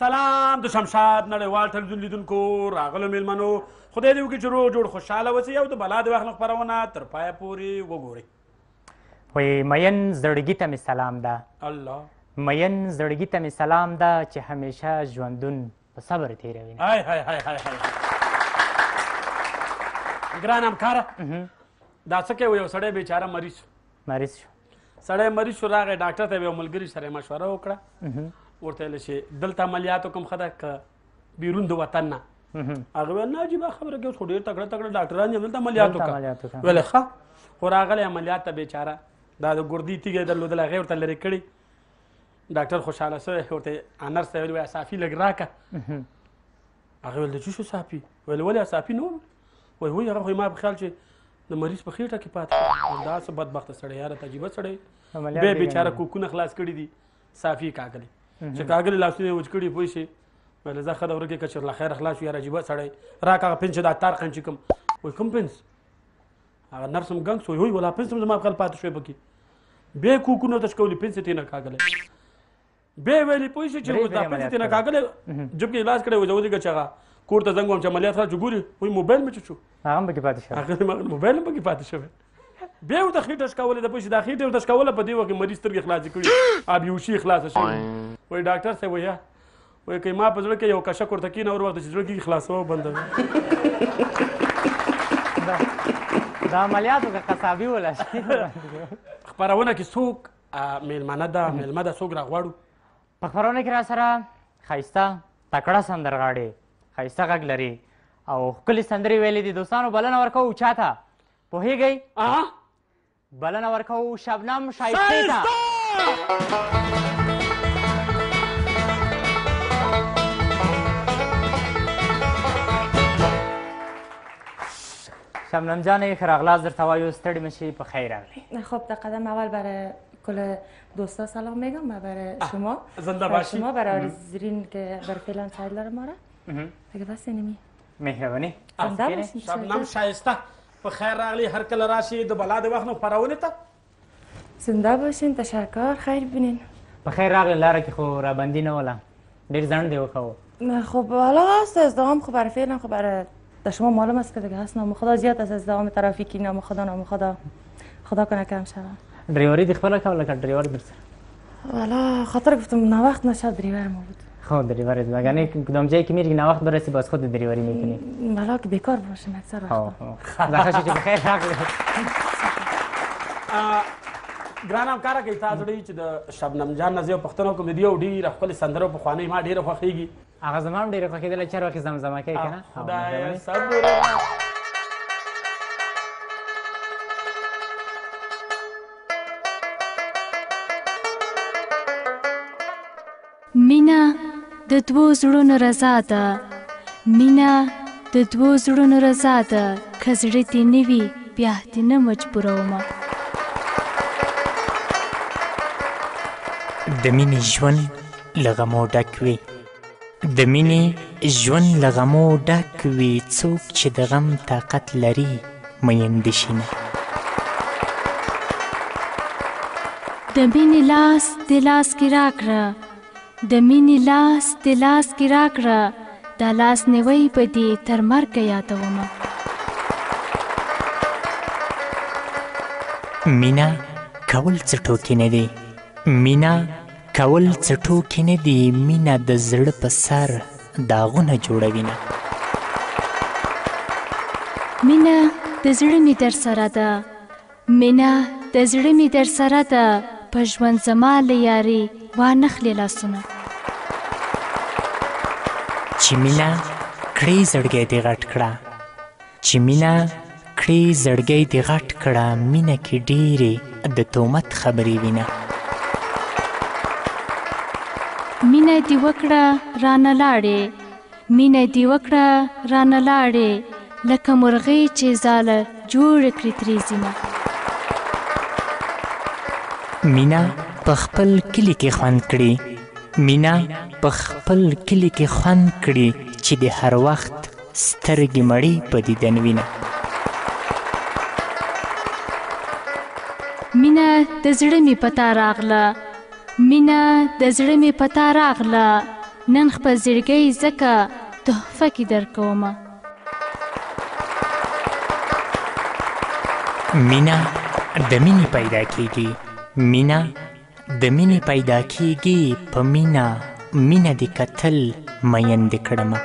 سلام د شمشاد نړیوال ټلویزیون لیدونکو راغلو میلمنو خدای دې وکړي چې روغ جوړ خوشحاله اوسئ او د بلا د وخت خپرونه تر پایه پورې وګورئ. وایي مین زړګي ته مې سلام ده، الله مین زړګي ته مې سلام ده چې همیشه ژوندون په صبر تېروي. های های های های های ګران همکاره دا څه کوي؟ یو سړی بیچاره مریض شو. سړی مریض شو، راغی ډاکټر ته یو ملګري سره مشوره وکړه، ورته ویل چې دلته عملیات وکړم ښه ده که بیرون د وطن نه؟ هغه ویل نه عجیبه خبره کوي، اوس خو ډېر تکړه تکړه ډاکټران دي، دلته عملیات وکړه. ویل ښه. خو راغلی عملیات ته بیچاره دا د ګردې تیږه یې درلودله، هغې ورته لرې کړې. ډاکټر خوشحاله شوی، ورته نرس ته ویل وایي صافي لږ راکړه. هغه ویل د څه شو صافي؟ ویل ولې صافي نه وم؟ وایي وایي هغه خو ما په خیال چې د مریض په خېټه کې پاتې دا څه بدبخته سړی یاره عجیبه سړی. بیا بیچاره کوکونه خلاص کړي دي، صافي کاږلې چې کاږلې لاسونه یې وچ کړي پوه شي. ویل زه ښه ده ورکې که چېرله خیره خلاص شو یاره عجیبه سړی راکړه هغه پنس چې دا تار قنچي کوم. وایي کوم پنس؟ هغه نرس هم ګنګ شو، وایي ولا پنس هم زما په خیال پاتې شوی پکې. بیا کوکونه تش کولي پنس یې ترې نه کاږلی. بیا یې ویلې پوه شي چې دا پنس یې ترې نه کاږلی، جب کې علاج کړی. وایي زه ودرېږه چې هغه کور ته زنګ وم چې عملیات خلاص چې ګوري، وایي موبایل مې چوچو هغه هم پکې پاتې شوی، هغه موبایل هم پکې پاتې شوی. بیا ورته خېټه شکولې ده پوه شي، دا خېټه ورته شکوله په دې وخت کې مریض سترګې خلاصې کړي، بیهوشي یې خلاصه شوې. وایي ډاکټر صاحب وایي وایي که ما په زړه کې یو کشک ورته کېنه اور وخت چې زړه کې خلاصوه بندوي. دا عملیاتو که قصابي ولا شي. خپرونه کې څوک میلمانه ده میلمه ده څوک راغواړو؟ په خپرونه کې را سره ښایسته تکړه سندرغاړې ښایسته غږ لري او ښکلې سندرې ویلې دي. دوستانو بلنه ورکوو چاته پوهېږئ؟ بلنه ورکوو شبنم شایستې ته. شبنم جان ښه راغلاست درته وایو، ستړي مه شئ، په خیر راغلی. خب در قدم اول برای کل دوستا سلام میگم و برای شما زنده باشی. شما برای آرزوین که بر فعلا چایلر ما را اگه بس نمی مهرباني. زنده باشین. شبنم شایسته په خیر راغلی، هر کله راشي د بلا د وخت نه خپرونې ته. زنده باشین، تشکر، خیر بینین. په خیر راغلی، لاره کې خو رابندي نه وله، ډېر ځنډ دی وکړو. خب حالا هست ازدهام، خب برای فعلا خب برای در شما معلوم است که دیگه هست نام خدا زیاد است، ازدهام ترافیکی، نام خدا خدا کنه کم شود. ډریوري دې خپله کوله که ډریور درسره؟ والا خاطر گفتم ناوقت نشد دریور ما بود. خب دریور یعنی کدام جایی که میری که ناوقت برسی باز خود دریوری میکنی؟ والا که بیکار باشم اکثر وقت. زخشی چې بخیر راغلی. ګران همکاره که تاسو ډېر چې د شبنم جان نه زه یو پوښتنه کوم، د دې یو ډېره ښکلې سندره پخوانۍ ما ډېره خوښېږي. هغه زما هم ډېره خوښېدله چې هر وخت زمزمه کوي که نه. خدایه صبر. مینه د دوو زړونو رضا ده، مینه د دوو زړونو رضا ده، که زړه دې نه وي بیا دې نه مجبورومه. د مینې ژوند له غمو ډک وي، د مینې ژوند له غمو ډک وي، څوک چې د غم طاقت لري میندې شي نه. د مینې لاس د لاس کې راکړه، د مینې لاس د لاس کې راکړه، دا لاس نیوی به دې تر مرګه یادومه. مینه کول څه ټوکې نه دي، مینه کول څه ټوکې نه دي، مینه د زړه په سر داغونه جوړوي نه. مینه د زړه مې در سره ده، مینه د زړه مې در سره ده، په ژوند زما له یاري وانخلې لاسونه. چې مینه کړې زړګی دې غټ کړه، چې مینه کړې زړګی دې غټ کړه، مینه کې ډېرې د تهمت خبرې وینه. مینه دې وکړه رانه لاړې، مینه دې وکړه رانه لاړې، لکه مرغۍ چې ځاله جوړه کړي ترې ځینه. مینه په خپل کلي کې خوند کړي، مینه په خپل کلي کې خوند کړي، چې د هر وخت سترګې مړې په دیدن وینه. مینا د زړه می پتا راغله مینا د زړه می پتا راغله نن خپل زړګی زکه تحفه کې درکومه مینا د مینې پیدا کیږي مینا د مینې پیدا کیږي په مینا مینه دې کتل مین دې کړمه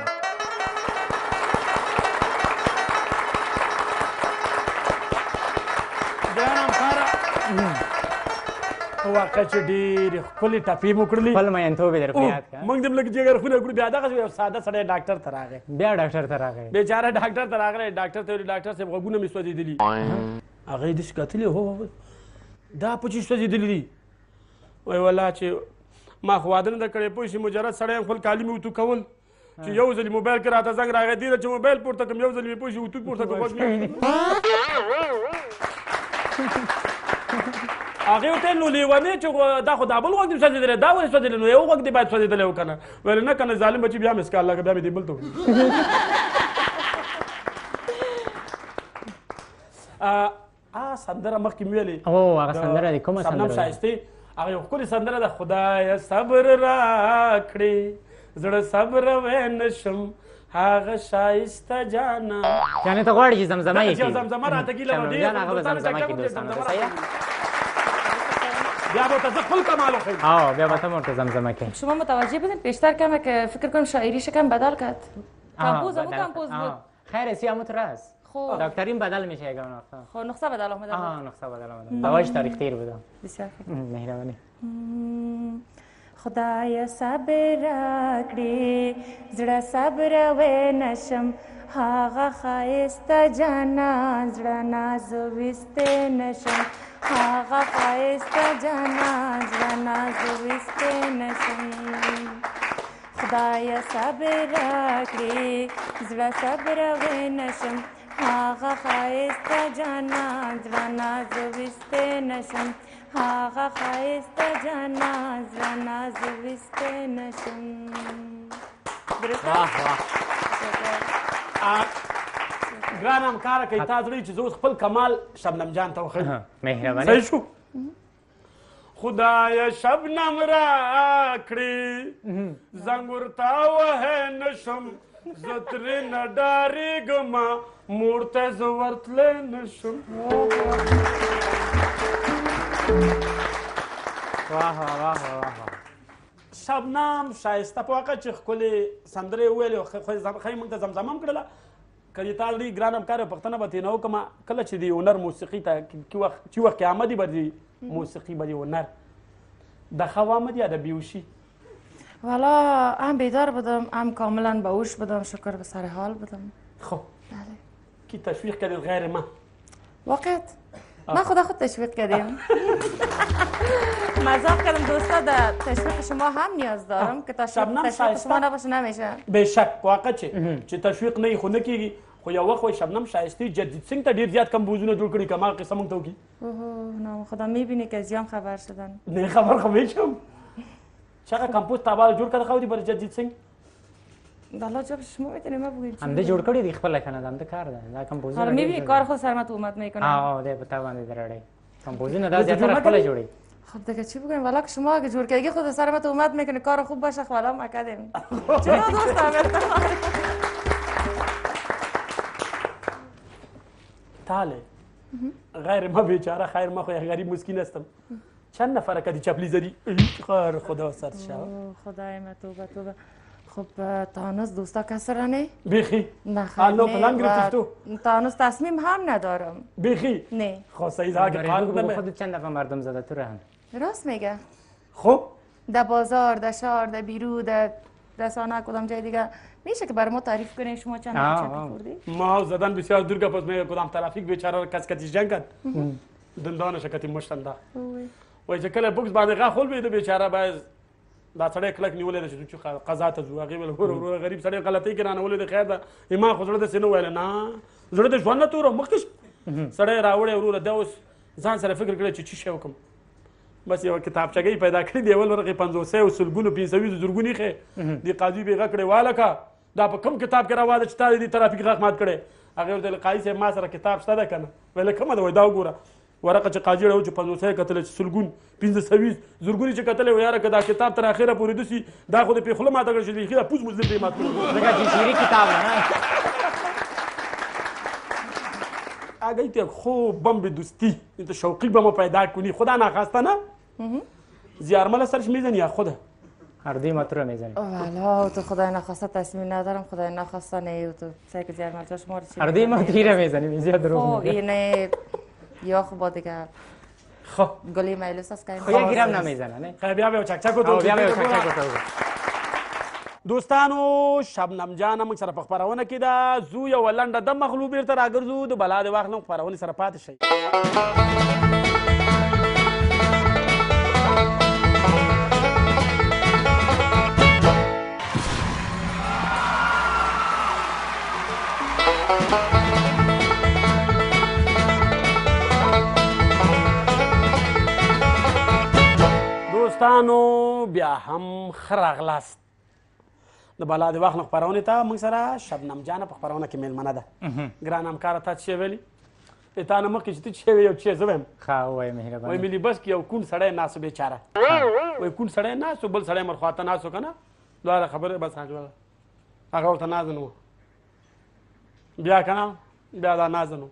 واقع چې ډېرې ښکلې ټپې مو کړلې خپل مینتوب یې در په یاد کړه موږ دې هم لږ جګرخونه کړو بیا دغسې یو ساده سړی ډاکټر ته راغی بیا ډاکټر ته راغی بېچاره ډاکټر ته راغلی ډاکټر ته ویلي ډاکټر صاحب غوږونه مې سوځېدلي هغه یې داسې کتلې هو دا په چې سوځېدلي دي وایي والله چې ما خو واده نه ده کړی پوه شي مجرد سړی یم خپل کالي مې وتو کول چې یو ځلې موبایل کې راته زنګ راغی دې چې موبایل پورته کړم یو ځلې مې پوه شي وتو پورته کړم غوږ مې هغې ورته ویل نو لیونې چې دا خو دا بل غوږ دې سوځېدلی دا ولې سوځېدلی نو یو غوږ دې باید سوځېدلی و که نه ویل نه که نه ظالم بچي بیا مې سکال لکه بیا مې دې بل ته سندره مخکې مې ویلې هغه سندره دې کومه شبنم ښایستې هغه یو ښکلې سندره ده خدایه صبر راکړې زړه صبر ونشم هغه ښایسته جانا یعنې ته غواړې چې زمزمه یې کړي زمزمه راته ګیله به ډېر هغه به زمزمه کړي دوستانو ته صحیح بیا به ورته زه خپل کمال وښیم بیا به ته هم ورته زمزمه کړي شما متوجه بودین پیشتر کمه که فکر کنم شاعریش کم بدل کرد کمپوز همون کمپوز بود خیر سی همون راست خب دکترین بدل میشه یه نقطه خب نقطه بدل آمده نقطه بدل آمده دواش تاریخ تیر بوده بسیار خوب مهربانی خدای صبر کړې زړه صبر ونشم هغه ښایسته جانان زړه ناز ویستی نشم هغه ښایسته جانان زړه ناز ویستی نشم خدای صبر کړې زړه صبر ونشم هغه ښایسته جانان زړه ناز ویستی نشم هغه ښایسته جانان زړه ناز ویستی نشم ګران همکاره که تا زړه چې زه اوس خپل کمال شبنم جان ته وښیم مهرباني صحیح شو خدایه شبنم راکړې زنګ ورته وهی نشم زه ترې نه ډارېږمه مور ته زه ورتلی نشم شبنم ښایسته په واقع چې ښکلې سندرې یې وویلې ښایي موږ ته زمزمه هم کړله که دې تا ډېر ګران همکاره پوښتنه به ترېنه وکړمه کله چې د هنر موسیقي ته چې وخت کې آمدی به د موسیقی به د هنر دخه آمدی یا د بیوشی والا هم بیدار بودم هم کاملا باهوش بودم شکر به سر حال بودم خب کی تشویق کردید غیر ما واقعیت ما خود تشویق کردیم مذاق کردم دوستا در تشویق شما هم نیاز دارم که تشویق شما نباشه نمیشه به شک واقع چې تشویق نه خو نه کیږي خو یو وخت وای شبنم ښایستې جدید سنگ ته ډیر زیات کمپوزونه جوړ کړي کما قصه مونږ ته وکړي نه خدا میبینی که از یام خبر شدن نه خبر خو میشم چقدر کمپوز تابال جوړ کړه خو دی بر جدید سنگ والا جب شما میتونی ما بگید همده جوړ کړی دی خپل کنه دم ته کار ده دا کمپوزر حالا میبینی کار خود سر ما تو اومد میکنه ده پتا باندې درړی کمپوزر دا زیاتره خپل جوړی خب دیگه چی بگیم والا که شما اگه جور کردی خود سر ما تو اومد میکنه کار خوب باشه والا ما کردیم چرا دوستم تاله غیر ما بیچاره خیر ما خو غریب مسکین هستم چند نفر کدی چپلی زدی خیر خدا سر شو خدای ما توبه توبه خب تا هنوز دوستا کسرانه؟ بیخی نه خیر نه تا هنوز تصمیم هم ندارم بیخی نه خواسته ایزا که قانون خودت چند دفعه مردم زده تو رهن راست میگه خب در بازار در شهر در بیرو در رسانه کدام جای دیگه میشه که برای ما تعریف کنین شما چند چپی خوردی؟ ما زدن بسیار دور پس می کدام ترافیک بیچاره کس کتیش جنگ کرد دندانش کتی مشتنده وای چې کله بوکس باندې غا خول به بیچاره باز دا سړی کلک نیولې ده چې قضا ته ځو هغې ویل ورو غریب سړی غلطۍ کې رانولې ده خیر ده ما خو زړه داسې نه ویل نه زړه د ژوند نه توره مخکې سړی راوړی وروره ده اوس ځان سره فکر کړی چې څه شی وکړم بس یوه کتابچګۍ پیدا کړې د اول ورقې 500 سلګونو 500 زرګونې ایښې د قاضي بېغه کړې والکه دا په کوم کتاب کې راواده چې تا د ټرافیک غاښ مات کړی هغې ورته ویل قاضي صاحب ما سره کتاب شته ده که نه ویل کومه ده وایي دا وګوره ورقه چې قاجي راو چې 500 یې کتله چې سلګون 1520 زرګونې چې کتلی و یاره که دا کتاب تر اخره پورې دسي دا خو د پې خوله ماته کړه چې بیخي دا پوز مو زه پرې مات کړم ځکه چې شعري کتاب ده نه آگهی که خوب بم به دوستی تو شوقی بم پیدا کنی خدا نخواسته نه زیارمل سرش میزنی یا خوده اردی مطرح میزنی والا تو خدای نخواسته تصمیم ندارم خدای نخواسته نه تو سعی که زیارمل جاش ما رو چی اردی مطرح میزنی زیاد دروغ میگی اینه یا خب با دیگه خب گلی میلوس است که خو یه گیرم نمیزنه نه خب بیا بیا چک چک تو بیا بیا چک چک تو دوستانو شبنم جان موږ سره په خپرونه کې ده زو یو لنډه د مخلو بیرته راګرځو د بلا د واخلم خپرونې سره پاتې شئ دوستانو بیا هم ښه راغلاست د بلا د واخلم خپرونې ته موږ سره شبنم جانه په خپرونه کې میلمنه ده ګران همکاره تا څه ویلي تا نه مخکې چې ته څه ویې یو څه زه وایم ښه ووایه مهرباني وایي ملي بس کې یو کوڼ سړی ناست و بېچاره وایي کوڼ سړی ناست و بل سړی مرخواته ناست و که نه دواړه خبرې بس هغه ورته نازن و بیا که نه بیا دا نازن و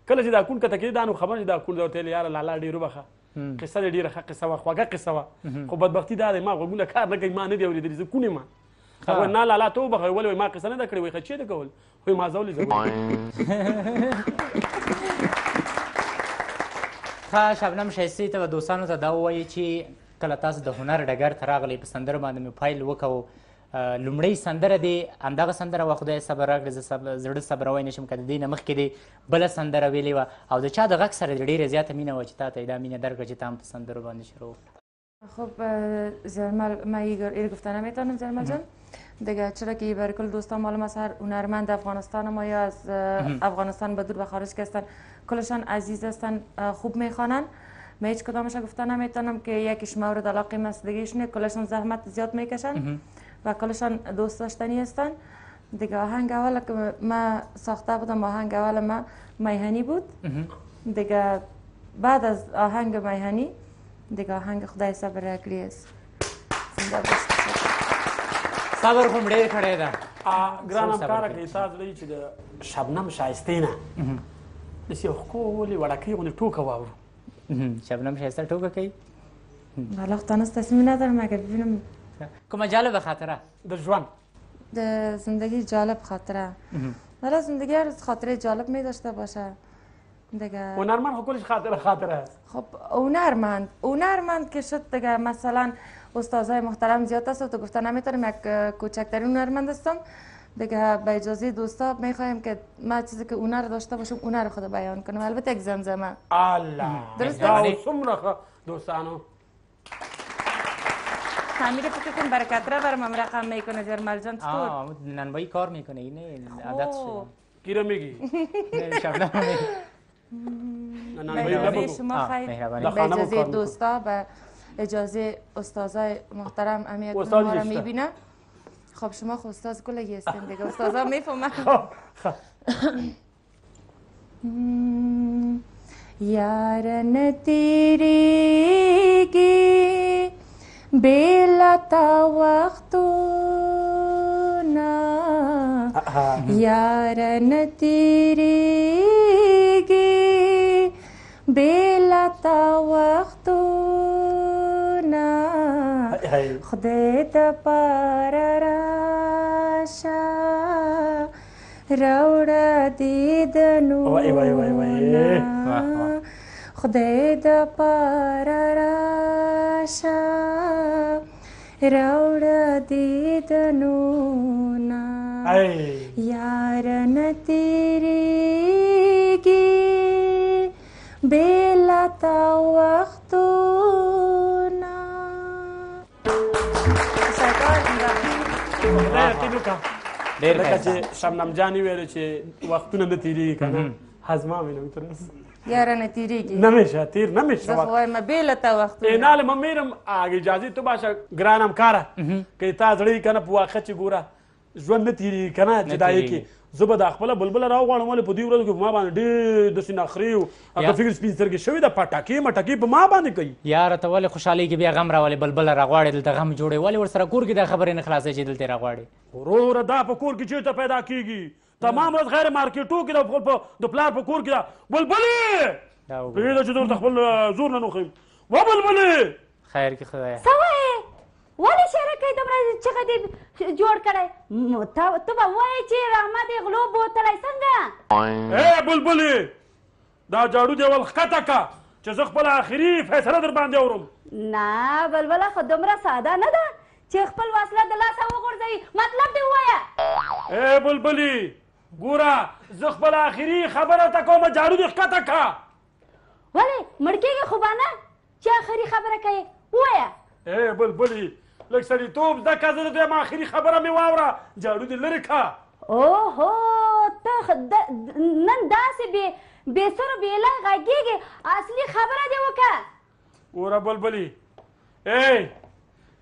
کله چې دا کوڼ کته کېدي دا نو خبر چې دا کوڼ ورته ویل یاره لالا ډېر وبخه قصه دې ډېره ښه قصه وه خوږه قصه وه خو بدبختي دا دی ما غوږونه کار نه کوي ما نه دي اورېدلي زه کوڼ یم هغه نه لالا ته وبخه ولې وایي ما قصه نه ده کړې وایي ښه چېرته کول وایي ما ځولې زه ښه شبنم ښایستې ته به دوستانو ته دا ووایي چې کله تاسو د هنر ډګر ته راغلی په سندرو باندې مې پیل وکړو لومړۍ سندره دی همدغه سندره وه خدای صبر راکړي زه زړه صبروی نه شم که د دې نه مخکې دی بله سندره ویلې وه او د چا د غږ سره دې ډېره زیاته مینه وه چې تا ته یې دا مینه درکړه چې تا هم په سندرو باندې شروع وکړه خب زرمل من این گفته نمیتونم زرمل جان دیگه چرا که برای کل دوستان معلوم است هر هنرمند افغانستان ما یا از افغانستان به دور و خارج که هستن کلشان عزیز هستن خوب میخوانن من هیچ کدامش گفته نمیتونم که یکیش مورد علاقه است دیگهش نه کلشان زحمت زیاد میکشن و کلشان دوست داشتنی هستن دیگه آهنگ اول که ما ساخته بودم آهنگ اول ما میهنی بود دیگه بعد از آهنگ میهنی دیگه آهنگ خدای صبر راکړي است صبر خو م ډېر کړی ده ګران همکاره که تا زړه چې د شبنم ښایستې نه داسې یو ښکلې وړکۍ غوندې ټوکه واورو شبنم ښایسته ټوکه کوي والا خو تانست تصمیم ندارم اگر ببینم کومه جالبه خاطره د ژوند د زندگی جالب خاطره والا زندگی هر خاطره جالب می داشته باشه دیگه هنرمند خو کلش خاطره است خب هنرمند که شد دیگه مثلا استادای محترم زیاد است و تو گفته نمیتونیم یک کوچکترین هنرمند هستم دیگه به اجازه دوستا میخوایم که ما چیزی که هنر داشته باشم هنر خود بیان کنم البته یک زمزمه الله درست است څومره دوستانو تعمیر فکر کن برکت را برم رقم میکنه زرمل جان چطور ننبایی کار میکنه این عادت شده کی رو میگی شبنم به شما خیر به اجازه دوستا به اجازه استادای محترم امی یک ما را میبینه خب شما خب استاد کلگی هستین دیگه استادا میفهمن یار نتیریگی بیلتا وقتونا یار نتیریگی بیلتا وقتونا خدای د پاره راشه راوړه دیدنونه خدای د پاره راشه راوړه دیدنونه یار نه تیریږي بېله تا وختونه ډېر لکه چې شبنم جانې ویل چې وختونه نه تېرېږي که نه هزما مې نه تر اوسه یاره نه تیریږي نمیشه تیر نمیشه زه خو وایم بېله تا وختونه اینال من میرم اجازه تو باشه ګرانم کاره که تا زړه یې که نه په واقع چې ګوره ژوند نه تېرېږي که نه چې دا یې کې زه به دا خپله بلبله راوغواړم ولې په دې ورځو کې په ما باندې ډېر داسې نخرې او هغه فکر سپین سترګې شوي ده پټکې مټکې په ما باندې کوي یاره ته ولې خوشحالېږي بیا غم راولې بلبله راغواړې دلته غم جوړې ولې ورسره کور کې دا خبرې نه خلاصوې چې دلته یې راغواړې وروره دا په کور کې چېرته پیدا کېږي تمام ورځ غیر مارکېټو کې د پلار په کور کې ده بلبلې پرېږده چې درته خپل زور نه نوښیم و بلبلې خیر کې خدایه څه وایې ولې شرکۍ دومره چغه دې جوړ کړی ته به وایې چې رحمت یې غلو بوتلی څنګه بلبلې دا جاړو دې ول ښکته که چې زه خپله آخري فیصله در باندې اورم نه بلبله خو دومره ساده نه ده چې خپل وسله د لاسه وغورځوي مطلب دې ووایه بلبلې ګوره زه خپله آخري خبره ته کومه جاړو دې ښکته که ولې مړ کېږې خو به نه چې آخري خبره کوې ووایه بلبلې لږ سړیتوب زده که زه د دویم آخري خبره مې واوره جاړو دې لرې که اوهو ته نن داسې بې سر و بې لای غږېږې اصلي خبره دې وکړه ګوره بلبلې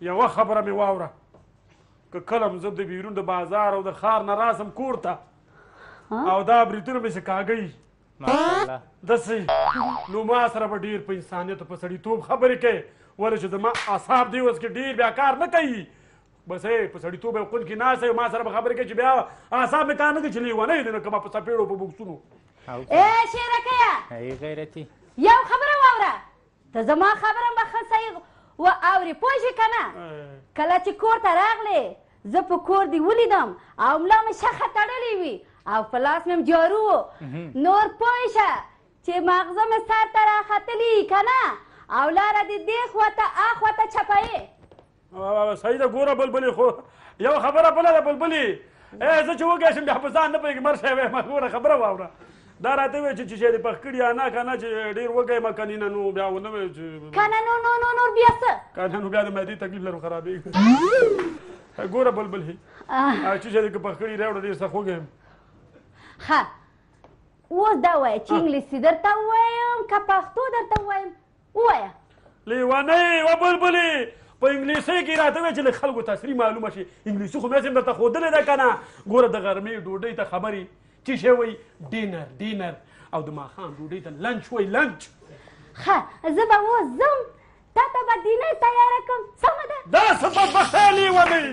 یوه خبره مې واوره که کله م زه د بیرون د بازار او د ښار نه راسم کور ته او دا بریتونه مې چې کاږئ داسې نو ما سره به ډېر په انسانیت او په سړیتوب خبرې کوې ولې چې زما اعصاب دې اوس کې ډېر بیا کار نه کوي بس په سړیتوب یو کونج کې ناست ما سره به خبرې کوي چې بیا اعصاب مې کار نه کوي چې لیونی دی نو که ما په څپېړو په بوکسونو شیرکیه غیرتي یو خبره واوره ته زما خبره به ښه صحیح واورې پوه شې که نه کله چې کور ته راغلې زه په کور دې ولیدم او ملا مې شخه تړلې وي او په لاس مې جارو و نور پوه شه چې مغزه مې سر ته راختلي که نه او لاره دې دې خواته اخواته چپایې صحیح ده ګوره بلبلې خو یو خبره بله ده بلبلې زه چې وږی شم بیا په ځان نه پوهېږم مر شی وایم ګوره خبره واوره دا راته وایي چې شی دې پخ کړي یا نه که نه چې ډېر وږی یم که نه نو بیا ونه وایي چې که نه نور بیا څه که نه نو بیا د معدې تکلیف لرم خرابېږي ګوره بلبلې چې شی دې که پخ کړي راوړه ډېر سخت وږی یم ښه اوس دا وایه چې انګلیسي درته ووایم که پښتو درته ووایم ووایه لیونۍ و بلبلې په انګلیسۍ کې راته وایي چې له خلکو تصریح معلومه شي انګلیسي خو مې هم درته ښودلې ده که نه ګوره د غرمې ډوډۍ ته خبرې چې شی وایي ډینر او د ماښام ډوډۍ ته لنچ وایي لنچ ښه زه به اوس ځم تا ته به ډینر تیاره کړم سمه ده دا څه بدبختۍ لیونۍ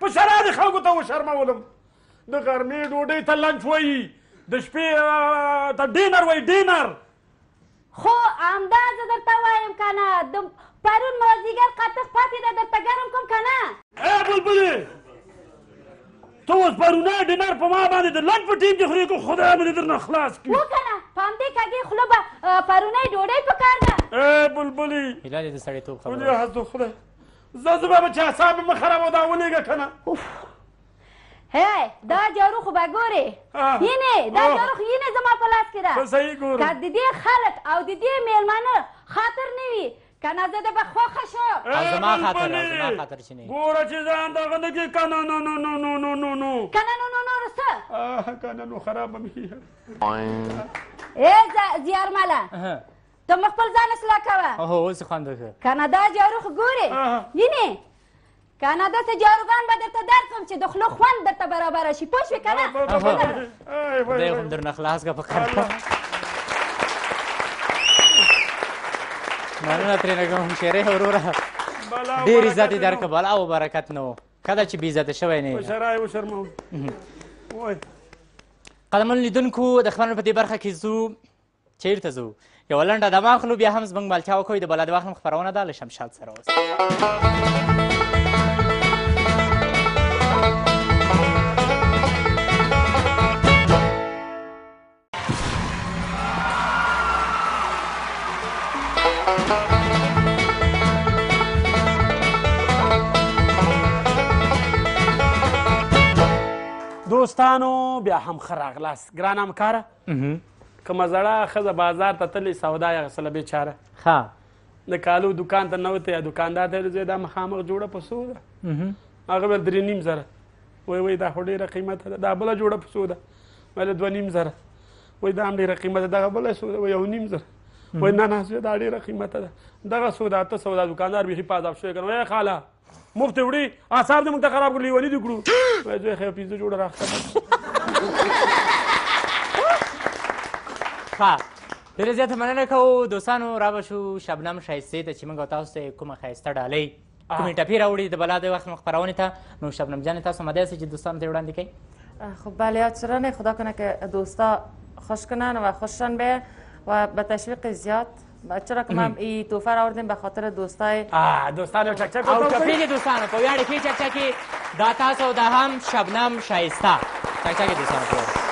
په شرا دې خلکو ته وشرمولم د غرمې ډوډۍ ته لنچ وایي د شپې ته ډینر وایي ډینر خو همدا زه درته وایم که نه د پرون مازدیګر قطق پاتې ده درته ګرم کوم که نه بلبلې ته اوس پرونه ډینر په ما باندې د لنچ په ټیم کې خورې که خدای مې دې درنه خلاص کړي وکه نه په همدې کږې خوله به پرونی ډوډۍ پکار ده بلبلې هیله دې د سړیتوب خبره ولې حضو خدای زه به چې اعصاب مې مه خرابوه دا ولېږه که نه دا جارو خو به ګورې یینې دا جارو خو یینې زما په لاس کې ده صحیح ګورم که د دې خلک او د دې میلمانه خاطر نه وي که نه زه د به خوښه شم او زما خاطر چې نه ګوره چې ځان دغه نه کړي که نه که نه څه که نه نو خرابه مې زیارمله ته مې خپل ځان اصلاح کوه اوس خوند وکړه که نه دا جارو خو ګورې یینې که نه داسې جاروګان به درته درکړم چې د خولو خوند درته برابره شي پوه شوې که نه خدای خو درنه خلاص کړه په کار مننه ترېنه کوم شیرې وروره ډېر عزت یې درکړه بلا او برکت نه و کله چې بې عزته شوی نه قدمونو لیدونکو د خبرونو په دې برخه کې ځو چیرته ځو یوه لنډه دمه اخلو بیا هم زموږ ملتیا وکوئ د بلا د وخت خپرونه ده له شمشاد سره اوس دوستانو بیا هم ښه راغلاست ګران همکاره کومه زړه ښځه بازار ته تلې سودا یې اخیستله بېچاره د کالو دوکان ته نوته یا دوکاندار ته یې دا مخامخ جوړه په څو ده هغه به 3.5 زره وایي دا خو ډېره قیمته ده دا بله جوړه په څو ده ویله 2.5 زره وایي دا هم ډېره قیمته ده دغه بله څو ده وایي 1.5 زره وایي نه نه زوی دا ډېره قیمته ده دغه څو دا 800 دا دوکاندار بیخي په عذاب شوی که نه وایي خاله مفت وړي اعصاب دې موږ ته خراب کړو لیوني دې کړو وایي زوی خیر 15 جوړه راښکته ښه ډېره زیاته مننه کوو دوستانو را به شو شبنم ښایستې ته چې موږ او تاسو ته کومه ښایسته ډالۍ کومې ټپې راوړي د بلا د وخت خپرونې ته نو شبنم جان تاسو مدعی هستید چې دوستانو ته یې وړاندې کړئ خب بله چرا خدا کنه که دوستا خوش کنن و خوششان به و به تشویق زیاد چرا که ما این توفه را آوردیم به خاطر دوستای دوستانو چکچک او ټپې دې دوستانو په ویاړې کې چکچکې دا تاسو دا هم شبنم ښایسته چکچکې دوستانو په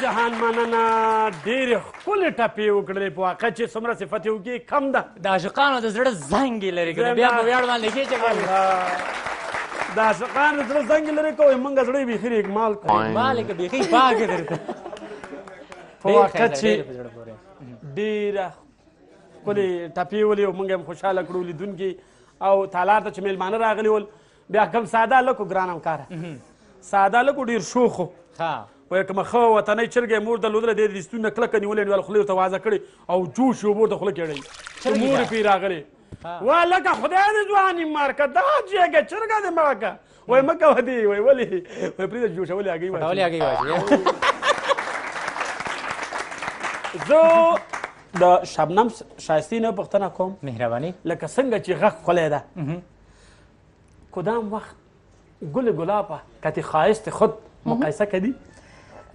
جهان مننه ډېرې ښکلې ټپې وکړلې په واقع چې څومره صفت یې وکړي کم ده د عاشقانو د زړه زنګ یې لرې کړی بیا په ویاړ باندې کېچوي د عاشقانو د زړه زنګ یې لرې کوئ موږ زړه یې بیخي ریګمال کوي مال یې که بیخي پاکه درته په واقع چې ډېره ښکلې ټپې ولې او موږ هم خوشحاله کړو لیدونکي او تالار ته چې میلمانه راغلي ول بیا کم ساده لکو ګران همکاره ساده لکو ډېر شوخ وایي کومه ښه وطنۍ چرګه یې مور درلودله دې د ستوني نه کلکه نیولې نیول خولې ورته وازه کړې او جوش یې اوبه ورته خوله کېړی چې مور یې پرې راغلې وا لکه خدای دې ځواني مار که دا جېږه چرګه دې مړه که وایي مه کوه دې وایي ولې وایي پرېږده جوشولې هګۍ زه د شبنم ښایستې نه پوښتنه کوم مهرباني لکه څنګه چې غږ ښکلی ده کدام وقت گل گلابه کتی خواهست خود مقایسه کردی؟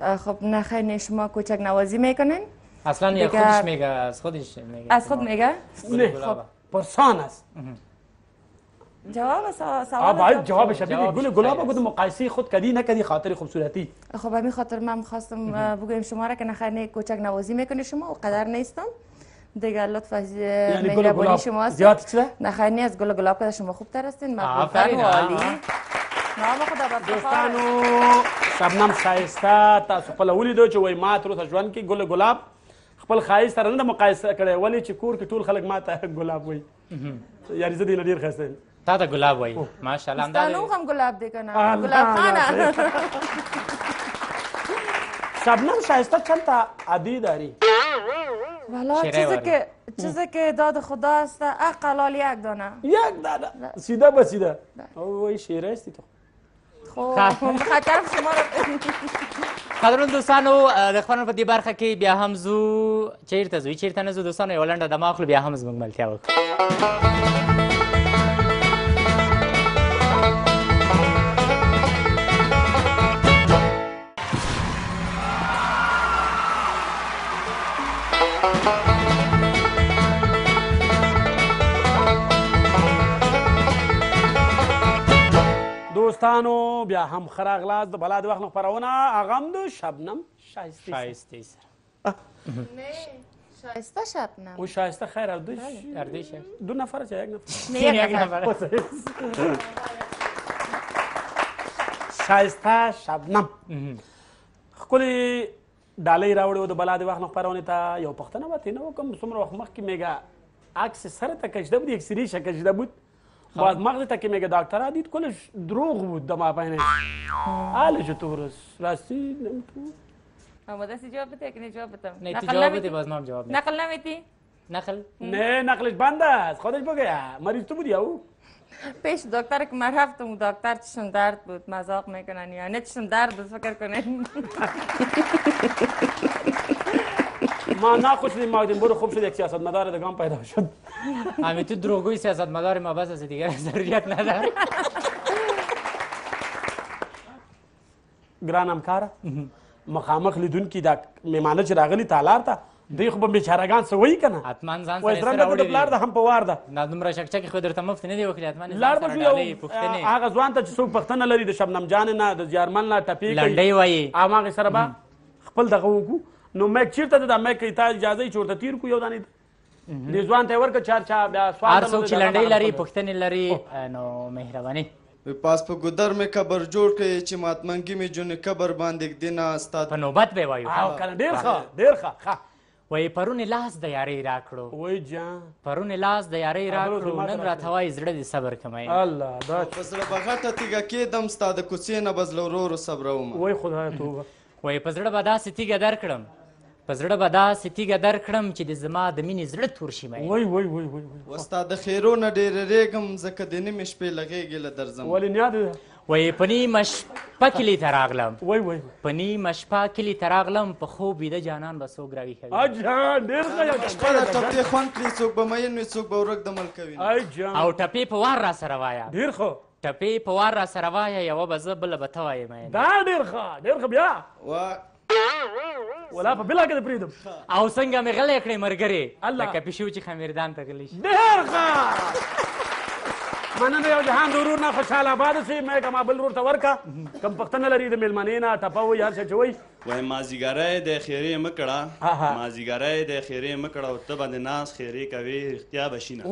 خب نه خیلی شما کوچک نوازی میکنین؟ اصلا یا خودش میگه از خودش میگه از خود میگه؟ نه خب پرسان است جواب سوال باید جوابش بدی گل گلابه گفتم مقایسه خود کردی نکردی خاطر خوبصورتی خب همین خاطر من خواستم بگویم شما را که نه خیلی کوچک نوازی میکنی شما و قدر نیستم دیگه لطف از مهربانی شما است زیاد چیه؟ نه خیلی از گل گلاب که شما خوب تر هستین مقبولتر و عالی نام خدا دوستانو شبنم ښایسته تاسو خپله ولیدو چې وایي ما تر اوسه ژوند کې ګل ګلاب خپل ښایست سره نه ده مقایسه کړی ولې چې کور کې ټول خلک ما ته ګلاب وایي یعنې زه دې نه ډېر ښایسته یم تا ته ګلاب وایي ماشاءالله ستانو هم ګلاب دی که نه ګلاب خانه شبنم ښایسته چند تا عادی داری والا چیزی که داد خدا است اقلال یک دانه یک دانه سیده به سیده وای شیره هستی تو خب خطر شما رو قدرمن دوستانو د خبرونو په دې برخه کې بیا هم ځو چیرته ځو چیرته نه ځو دوستانو یوه لنډه دمه اخلو بیا هم زموږ ملتیا وکړو دوستانو بیا هم ښه راغلاست د بلا د وخت نه خپرونه هغه هم د شبنم ښایستې سره شایسته شبنم او شایسته خیر اردوش دو نفر چه یک نفر شایسته شبنم ښکلې ډالۍ راوړې و د بلا د وخت نه خپرونې ته یو پوښتنه به ترې نه وکړم څومره وخت مخکې میگه عکس سرت کشیده بود یک سریش کشیده بود باز مغزت که میگه دکتر دید کلش دروغ بود دما پایینش حالش چطور است راستی نمیتونم آماده سی جواب بده که نه جواب بدم نه تو جواب بده باز ما جواب نقل نمیتی نقل نه نقلش بنده است خودش بگه مریض تو بودی او پیش دکتر که من رفتم دکتر چشم درد بود مذاق میکنن یا نه چشم درد بود فکر کنن ما ناخوش شدیم ما برو خوب شد یک سیاستمدار دگان پیدا شد همین تو دروغگوی سیاستمدار ما بس از دیگر ضروریت نداره ګران همکاره مخامخ لیدونکي دا میمانه چې راغلي تالار ته دوی خو به بیچارهګان څه وایي که نه حتما ځان وایي درنګه ته د پلار ده هم په وار ده دا دومره چکچکې خو درته مفت نه دي وکړي حتما لاړ به شو هغه ځوان ته چې څوک پوښتنه لري د شبنم جانې نه د زیارمل نه ټپې لنډۍ وایي هماغې سره به خپل دغه وکړو نو میک چېرته ده دا میک تا اجازه یې چې ورته تېر کړو یو دانې دې ځوان ته یې ورکړه چا بیا سوال هر څوک چې لنډۍ لري پوښتنې لري نو مهرباني پاس په ګودر مې قبر جوړ کړی چې ماتمنګي مې جون قبر باندې دینه استاد په نوبت به وایو او کنه ډېر ښه وایي پرون لاس د یارۍ راکړو وای جان پرون لاس د یارۍ راکړو نن راته وایي زړه دې صبر کمی الله دا په زړه به غټه تیږه کېدم ستا د کوڅې نه به زله ورو ورو صبرومه وای خدایه توبه وایي په زړه به داسې تیږه درکړم په زړه به داسې تیږه درکړم چې د زما د مینې زړه تور شي مې وای ستا د خیرو نه ډېره ریږم ځکه د نیمې شپې لږېږې له درځم ولې نه ده وایي په نیمه شپه کلي ته راغلم وای په نیمه شپه کلي ته راغلم په خوب ویده جانان به څوک راویښوي جان ډېر ښه شپه د ټپې خوند کړي څوک به مین وي څوک به ورک د مل کوي او ټپې په وار را سره وایه ډېر ښه ټپې په وار را سره وایه یوه به زه بله به ته وایې دا ډېر ښه بیا ولا په بلا کې دې پرېږدم او څنګه مې غلی کړې ملګرې لکه پیشو چې خمیردان ته غلی شي ډېر ښه مننه یو جهان د ورور نه خوشحاله آباده سي مې که ما بل ورور ته ورکه کم پښتنه لري د مېلمنې نه ټپه وایي هر څه چې وایي وای مازیګری د خیرې مه کړه مازیګری د خیرې مه کړه او ته به د ناز خیرې کوې رښتیا به شي نه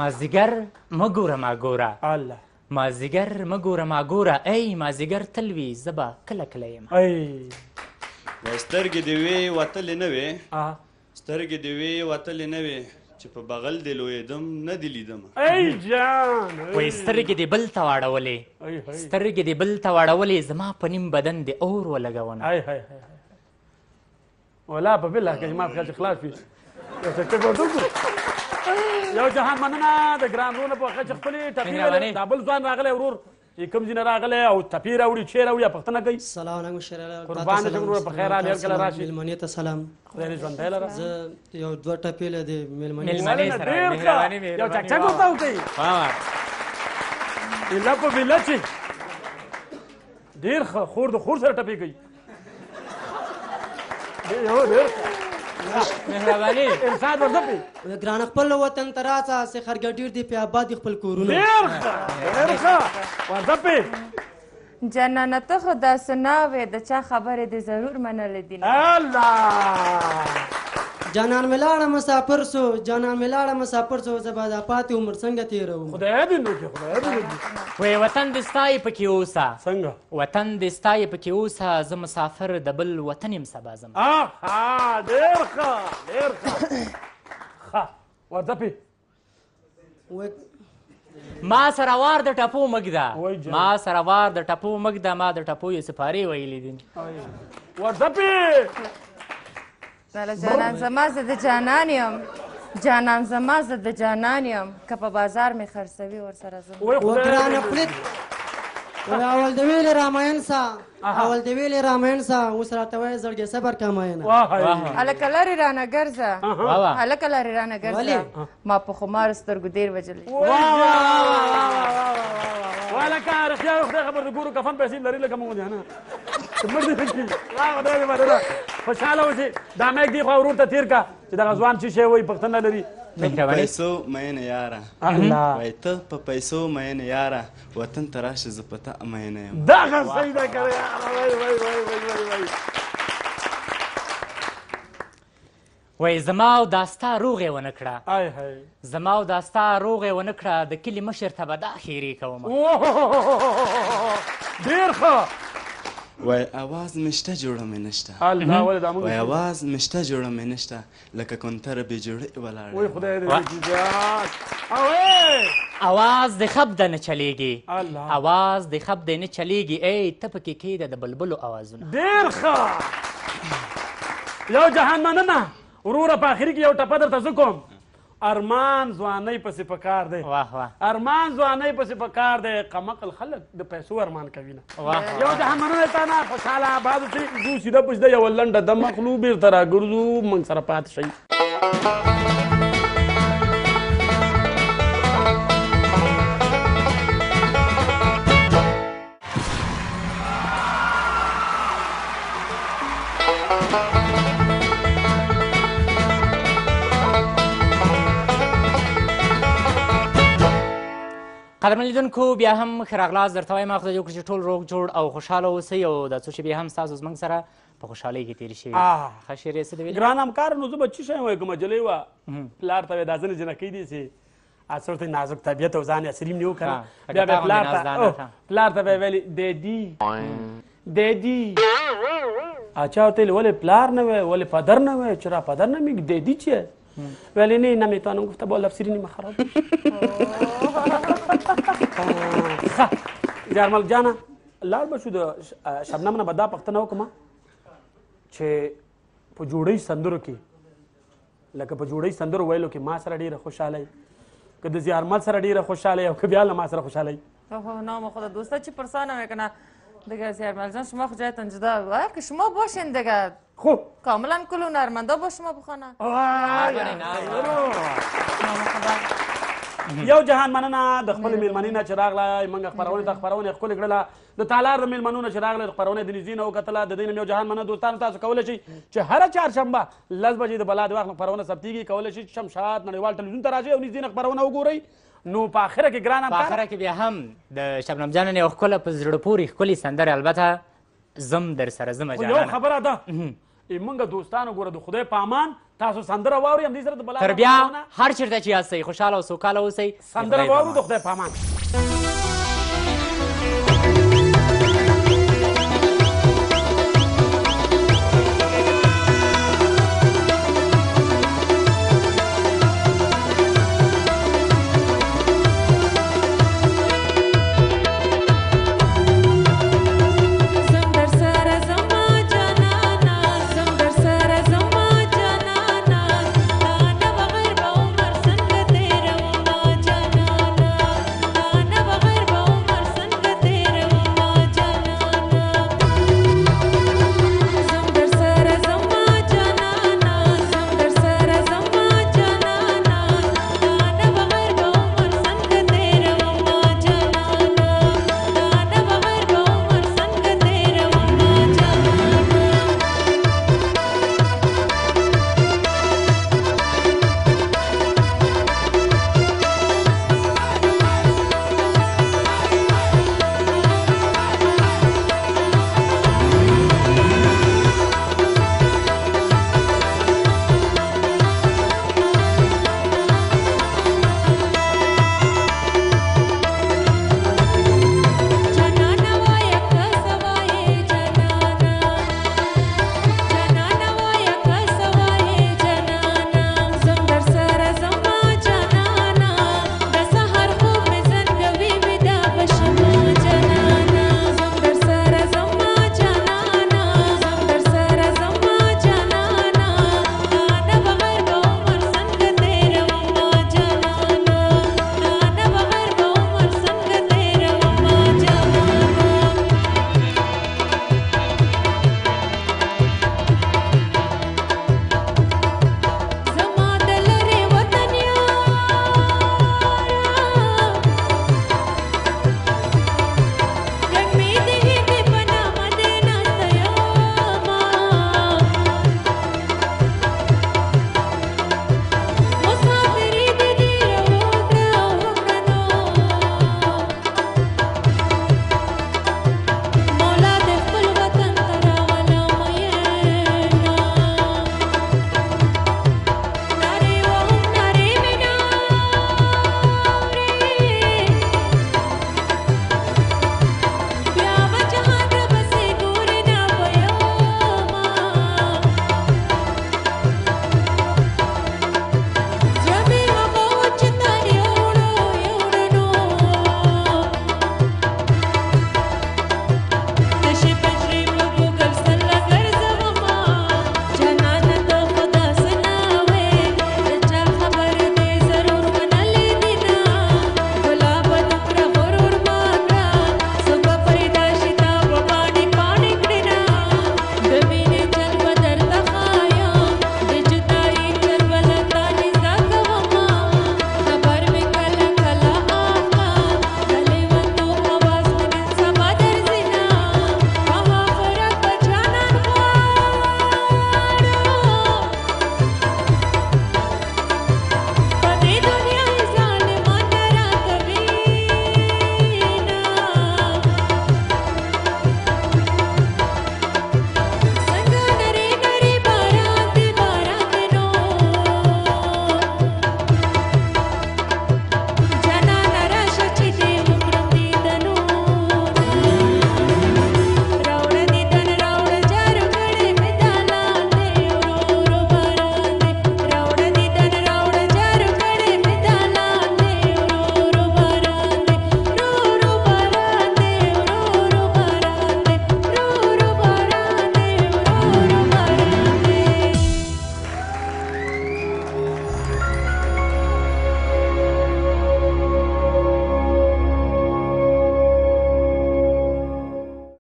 مازیګر مه ګوره ما ګوره الله مازیګر مه ګوره ما ګوره ای مازیګر تل وي زه به کله کله یم وای سترګې دې وې وتلې نه وې سترګې دې وې وتلې نه وې چې په بغل دې لویېدم نه دې لیدم ای جان وای سترګې دې بل ته واړولې سترګې دې بل ته واړولې زما په نیم بدن دې اور ولګونه ولا په بالله که ما په خیال چې خلاص وي یو جهان مننه د ګران ورور نه په واقع چې خپلې ټپې ویلې دا بل ځوان راغلی ورور چې کوم ځای نه راغلی او ټپې راوړي چی راوړي پوښتنه کوي سلام علیکم مشره قربان دې شم ورور په خیر حال هرکله راشي مېلمنې ته سلام خدای دې ژوندی لره زه یو دوه ټپې له دې مېلمنې سره یو چکچک ورته وکړئ ایله په بیله چې ډېر ښه خور د خور سره ټپې کوي مهرباني ارشاد ورځپې ګرانه خپل وطن ته راځه چې خرګډیر دې پې آباد دي خپل کورونه ډېر ښه ډېر ښه ورځپې جانانه ته خو داسې نه وې د چا خبرې دې ضرور منلې دي الله جانان مې لاړه مسافر سو جانان مې لاړه مسافر سو زه به دا پاتې عمر څنګه تېروم خدای دې نو کې خدای دې نو کې وای وطن دې ستا یې پکې اوسه څنګه وطن دې ستا یې پکې اوسه زه مسافر د بل وطن یم سبا ځم ډېر ښه ډېر ښه ښه ورځپې ما سره وار د ټپو مږده ما سره وار د ټپو مږده ما د ټپو یې سپارې ویلې دي ورځپې جانان زما زه د جانان یم جانان زما زه د جانان یم که په بازار مې خرڅوي ورسره ځم ګرانه خولې اول د ویلې راماین سا اول د ویلې راماین سا اوس راته وایې زړګې صبر کماینه هلکه لرې رانه ګرځه هلکه لرې رانه ګرځه ما په خمارو سترګو ډېر وجلی ولکه رښتیا وي خدای خبر د ګورو کفن پیسې لري لکه مونږ دي نه مړ دې کړي خدای دې مننه خوشحاله اوسې دا میک دې خوا ورور ته تېر کا چې دغه ځوان څه شی وایي پښتنه لري پیسو مینه یاره وای ته په پیسو مینه یاره وطن ته راشه زه په ته مینه یم دغه صحیح ده که وای زما او دا ستا روغې ونه کړه زما او دا ستا روغې ونه کړه د کلي مشر ته به دا خیرې کوم ډېر ښه وای اواز مې شته جوړه مې نشته وای اواز مې شته جوړه مې نشته لکه کونتره بې جوړې ولاړه اواز د خب ده نه چلیږي اواز د خب دی نه چلیږي ای ته پکې کېده د بلبلو اوازونه ډېر ښه یو جهان مننه وروره په آخري کې یو ټپه درته زه کوم ارمان ځوانۍ پسې په کار دی ارمان ځوانۍ پسې په کار دی قمقل خلک د پیسو ارمان کوي نه یو جهان مننه تا نه خوشحاله آباد اوسئ ځو سیده پسیده یوه لنډه دمه خلو بېرته راګرځو موږ سره پاتې شئ قدرمن لیدونکو بیا هم ښه راغلاست درته وایم خدای جوړ کړي چې ټول روغ جوړ او خوشحاله اوسئ او دا څو شېبې هم ستاسو زموږ سره په خوشحالۍ کې تېرې شوي ښه شعر یې څه دې ویلي ګران همکار نو زه به څه شی وایم که مجلۍ وه پلار ته وایي دا ځینې جنکۍ دي چې څه نازک طبیعت او ځان یې سریم نیو که نه بیا به پلار ته به یې ویلي دیدي دیدي اچھا ورته ویلې ولې پلار نه وی ولې پدر نه وی چرا پدر نمیگی دیدی چیه ولی نه نمیتونم گفته با لفظی نیمه خراب جرمل جانه لاړ به شو د شبنم نه به دا پوښتنه وکړم چې په جوړۍ سندرو کې لکه په جوړۍ سندرو ویلو کې ما سره ډېره خوشحاله یې که د زیارمل سره ډېره خوشحاله یې او که بیا له ما سره خوشحاله یې نام خدا دوستا چی پرسانه میکنه دیگه زیارمل جان شما خجایتان جدا که شما باشین دیگه خوب کاملا کل هنرمندا با شما بخوانن یو جهان مننه د خپلې مېلمنې نه چې راغله موږ خپرونې ته خپرونه یې ښکلې کړله د تالار د مېلمنو نه چې راغله خپرونه د نږدې نه وکتله د دې نه یو جهان مننه دوستانو تاسو کولی شئ چې هره چهارشنبه 10 بجې د بلا د وخت خپرونه ثبتېږي کولی شئ چې شمشاد نړیوال ټلویزیون ته راشئ او نږدې نه خپرونه وګورئ نو په آخره کې ګران په آخره کې بیا هم د شبنم جان یو ښکله په زړه پورې ښکلې سندرې البته زم در سره زمه یو خبره ده موږ دوستانو ګوره د خدای په امان تاسو سندره واورئ همدې سره د بلا تر بیا هر چېرته چې یاستئ خوشحاله او سوکاله اوسئ سندره واورو د خدای په امان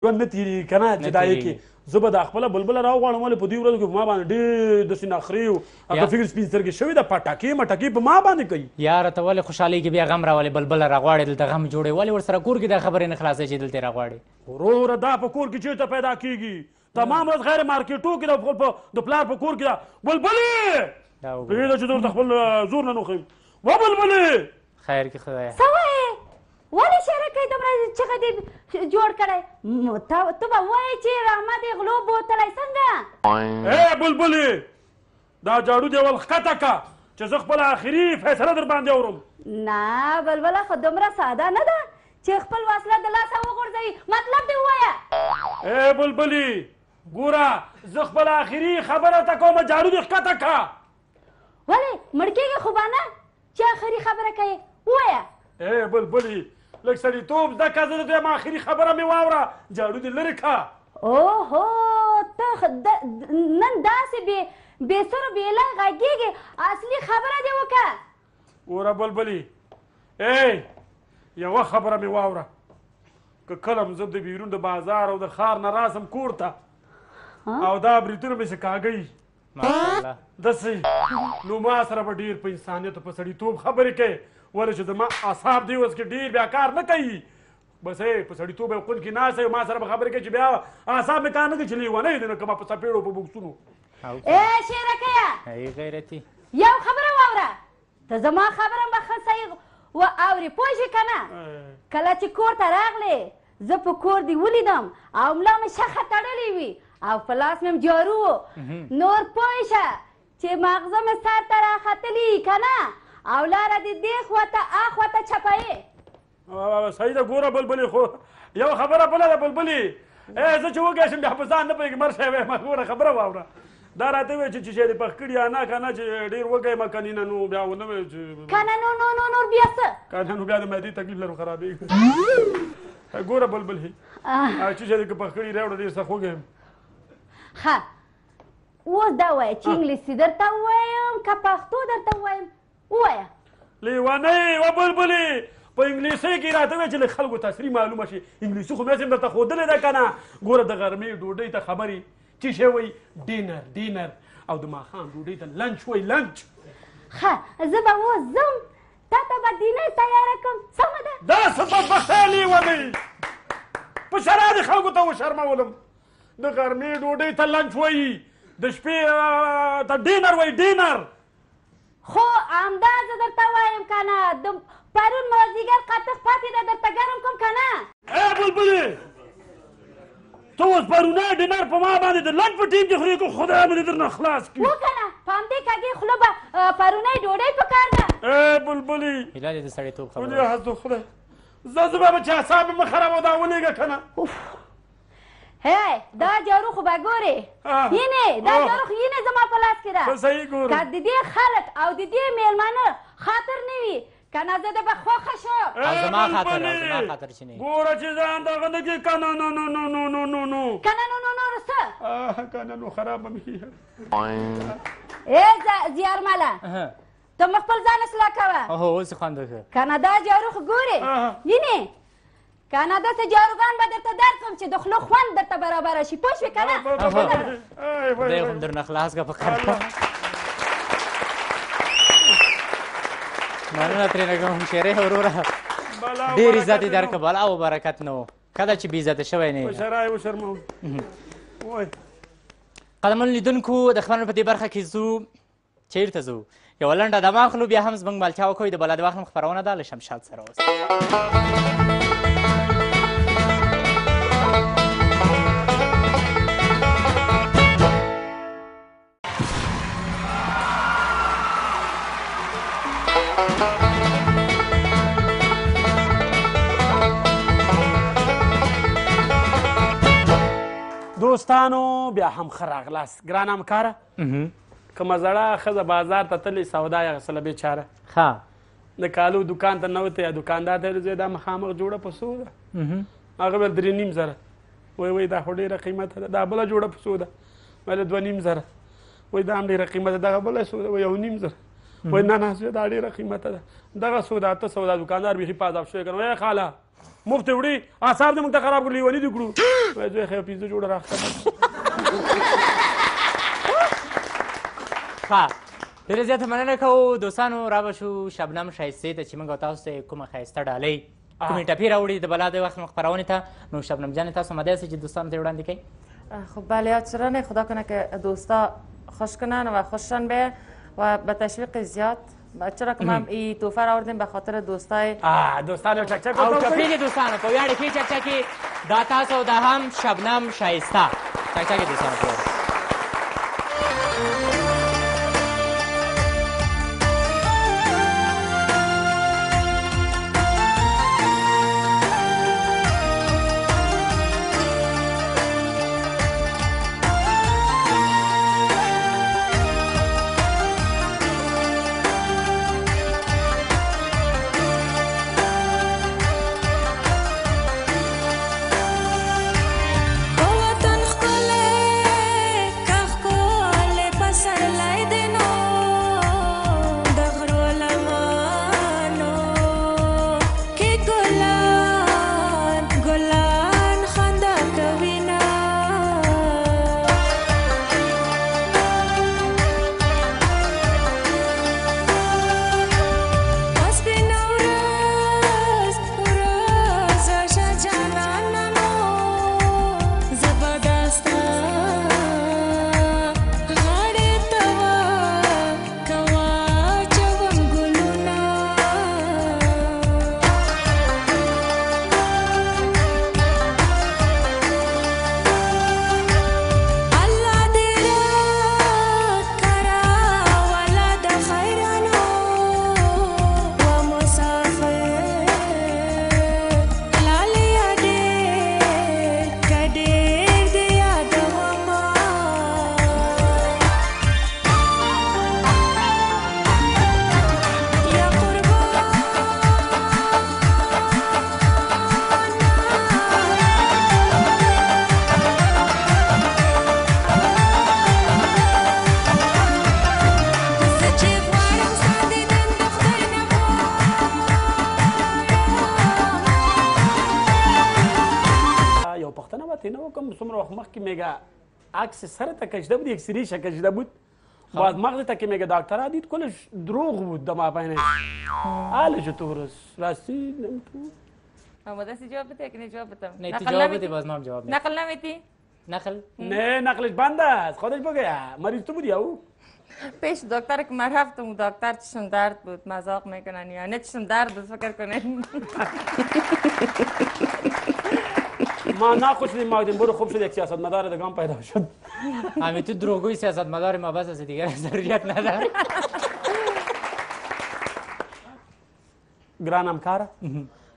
ژوند نه تېرېږي که نه چې دا یې کې زه به دا خپله بلبله راوغواړم ولې په دې ورځو کې په ما باندې ډېر داسې نخرې و هغه فکر سپین سترګې شوې ده پټکې مټکې په ما باندې کوي یاره ته ولې خوشحالېږي بیا غم راولې بلبله راغواړې دلته غم جوړې ولې ورسره کور کې دا خبرې نه خلاصوې چې دلته یې راغواړې وروره دا په کور کې چېرته پیدا کېږي تمام ورځ غیر مارکېټو کې د پلار په کور کې ده بلبلې پوهېږه چې درته خپل زور نه نوښیم و بلبلې خیر کې خدایه څه وایې ولې شرکۍ دومره چغه دې جوړ کړی ته به وایې چې رحمت یې غلو بوتلی څنګه بلبلې دا جاړو دې ول ښکته که چې زه خپله آخري فیصله در باندې اورم نه بلبله خو دومره ساده نه ده چې خپل وسله د لاسه وغورځوي مطلب دې ووایه بلبلې ګوره زه خپله آخري خبره ته کومه جاړو دې ښکته که ولې مړ کېږې خو به نه چې آخري خبره کوې ووایه بلبلې لږ سړیتوب زده که زه د دویم آخري خبره مې واوره جاړو دې لرې که اوهو ته نن داسې بې سرو بېله غږېږې اصلي خبره دې وکړه ګوره بلبلې یوه خبره مې واوره که کله م زه د بیرون د بازار او د ښار نه راسم کور ته او دا بریتونه مې چې کاږئ داسې نو ما سره به ډېر په انسانیت او په سړیتوب خبرې کوې ولې چې زما اعصاب دې اوس کې ډېر بیا کار نه کوي بس په سړیتوب یو کونج کې ناست یو ما سره به خبرې کوي چې بیا اعصاب مې کار نه کوي چې لیونی دی نو که ما په څپېړو په بوکسونو شیرکیه غیرتي یو خبره واوره ته زما خبره به ښه صحیح و اورې پوه شې که نه کله چې کور ته راغلې زه په کور دې ولیدم او ملا مې شخه تړلې وي او په لاس مې جارو و نور پوه شه چې ماغزه مې سر ته راختلي که نه او لاره دې دې خواته اخواته چپایې صحیح ده ګوره بلبلې خو یو خبره بله ده بلبلې زه چې وږی شم بیا په ځان نه پوهېږم مر شی وایم ګوره خبره واوره دا راته وایي چې شی دې پخ کړي یا نه که نه چې ډېر وږی یم که نه نو بیا ونه وایي چې که نه نور بیا څه که نه نو بیا د معدې تکلیف لرم خرابېږي ګوره بلبلې چې شی دې که پخ کړي راوړه ډېر سخت وږی یم ښه اوس دا وایه چې انګلیسي درته ووایم که پښتو درته ووایم ووایه لیونۍ و بلبلې په انګلیسۍ کې راته وایي چې له خلکو تصریح معلومه شي انګلیسي خو مې درته ښودلې ده که نه ګوره د غرمې ډوډۍ ته خبرې چې شی وایي ډینر او د ماښام ډوډۍ ته لنچ وایي لنچ ښه زه به اوس ځم تا ته به ډینر تیاره کړم سمه ده دا څه بدبختۍ لیونۍ په شرا دې خلکو ته وشرمولم د غرمې ډوډۍ ته لنچ وایي د شپې ته ډینر وایي ډینر خو همدا زه درته وایم که نه د پرون مازدیګر قطق پاتې ده درته ګرم کوم که نه بلبلې ته اوس پرونی ډینر په ما باندې د لنچ په ټیم کې خورې که خدای مې دې درنه خلاص کړي وکه نه په همدې کږې خوله به پرونی ډوډۍ په کار ده بلبلې هیله دې د سړیتوب خبره ولې حضرت خدای زه به چې اعصاب مې مه خرابوه دا ولېږه که نه دا جارو خو به ګورې یینې دا جارو خو یینې زما په لاس کې ده صحیح ګورم که د دې خلک او د دې میلمانه خاطر نه وي که نه زه د به خوښه شو زما خاطر چې نه ګوره چې ځان دغه نه کړې که نه که نه څه که نه نو خراب به مې زیارمله ته مو خپل ځان اصلاح کوه اوس یې خوند وکړه که نه دا جارو خو ګورې یینې که نه داسې جاروګان به درته درکړم چې د خولو خوند درته برابره شي پوه شوې که نه خدای خو درنه خلاص کړه په قدر مننه ترېنه کوم شیرې وروره ډېر عزت یې درکړه بلا او برکت نه و کله چې بې عزته شوی نه قدمونو لیدونکو د خبرونو په دې برخه کې ځو چیرته ځو یوه لنډه دمه اخلو بیا هم زموږ ملتیا وکوئ د بلد وخت خپرونه ده له شمشاد سره اوس دوستانو بیا هم ښه راغلاست ګران همکاره کومه زړه ښځه بازار ته تلې سودا یې اخیستله بېچاره د کالو دوکان ته ننوته یا دوکاندار ته یې ویل دا مخامخ جوړه په څو ده هغه ویل 3.5 وایي دا خو ډېره قیمته ده دا بله جوړه په څو ده ویل 2.5 وایي دا هم ډېره قیمته دغه بله څو ده وایي 1.5 وایي نه دا ډېره قیمته ده دغه څو ده 800 دوکاندار بیخي په عذاب شوی که نه وایي خاله مفت وړي اعصاب دې موږ ته خراب کړو لیوني دې کړو وایي زوی ښه 15 جوړه راښکته ښه ډېره زیاته مننه کوو دوستانو را به شو شبنم ښایستې ته چې موږ او تاسو ته کومه ښایسته ډالۍ کومې ټپې راوړي د بلا د وقت خپرونې ته نو شبنم جان تاسو مده هستید که دوستان ته وړاندې کړئ خب بله چرا نه خدا کنه که دوستا خوش کنن و خوششان به و به تشویق زیاد چرا که ما این توفه را آوردیم به خاطر دوستای دوستانو چکچک او ټپې د دوستانو په ویاړې کې چکچکې دا تاسو دا هم شبنم ښایسته چکچکې دوستانو په څومره وخت مخکې میگه عکس سر تا کشیده بود یک سریش کشیده بود بعد مغز تا که میگه دکترها دید کلش دروغ بود دما بینش حالا چطور است راستی نمیتون آماده سی جواب بده که نه جواب بدم نه تو جواب بده باز ما هم جواب بدیم نقل نمیتی؟ نقل؟ نه نقلش بند است خودش بگه مریض تو بودی او پیش دکتر که من رفتم دکتر چشم درد بود مذاق میکنن یا نه چشم درد بود فکر کنن ما ناخوش شدیم ما برو خوب شد یک سیاستمدار دگان پیدا شد همین تو دروغگوی سیاستمدار ما بس از دیگر ضروریت نداره ګران همکاره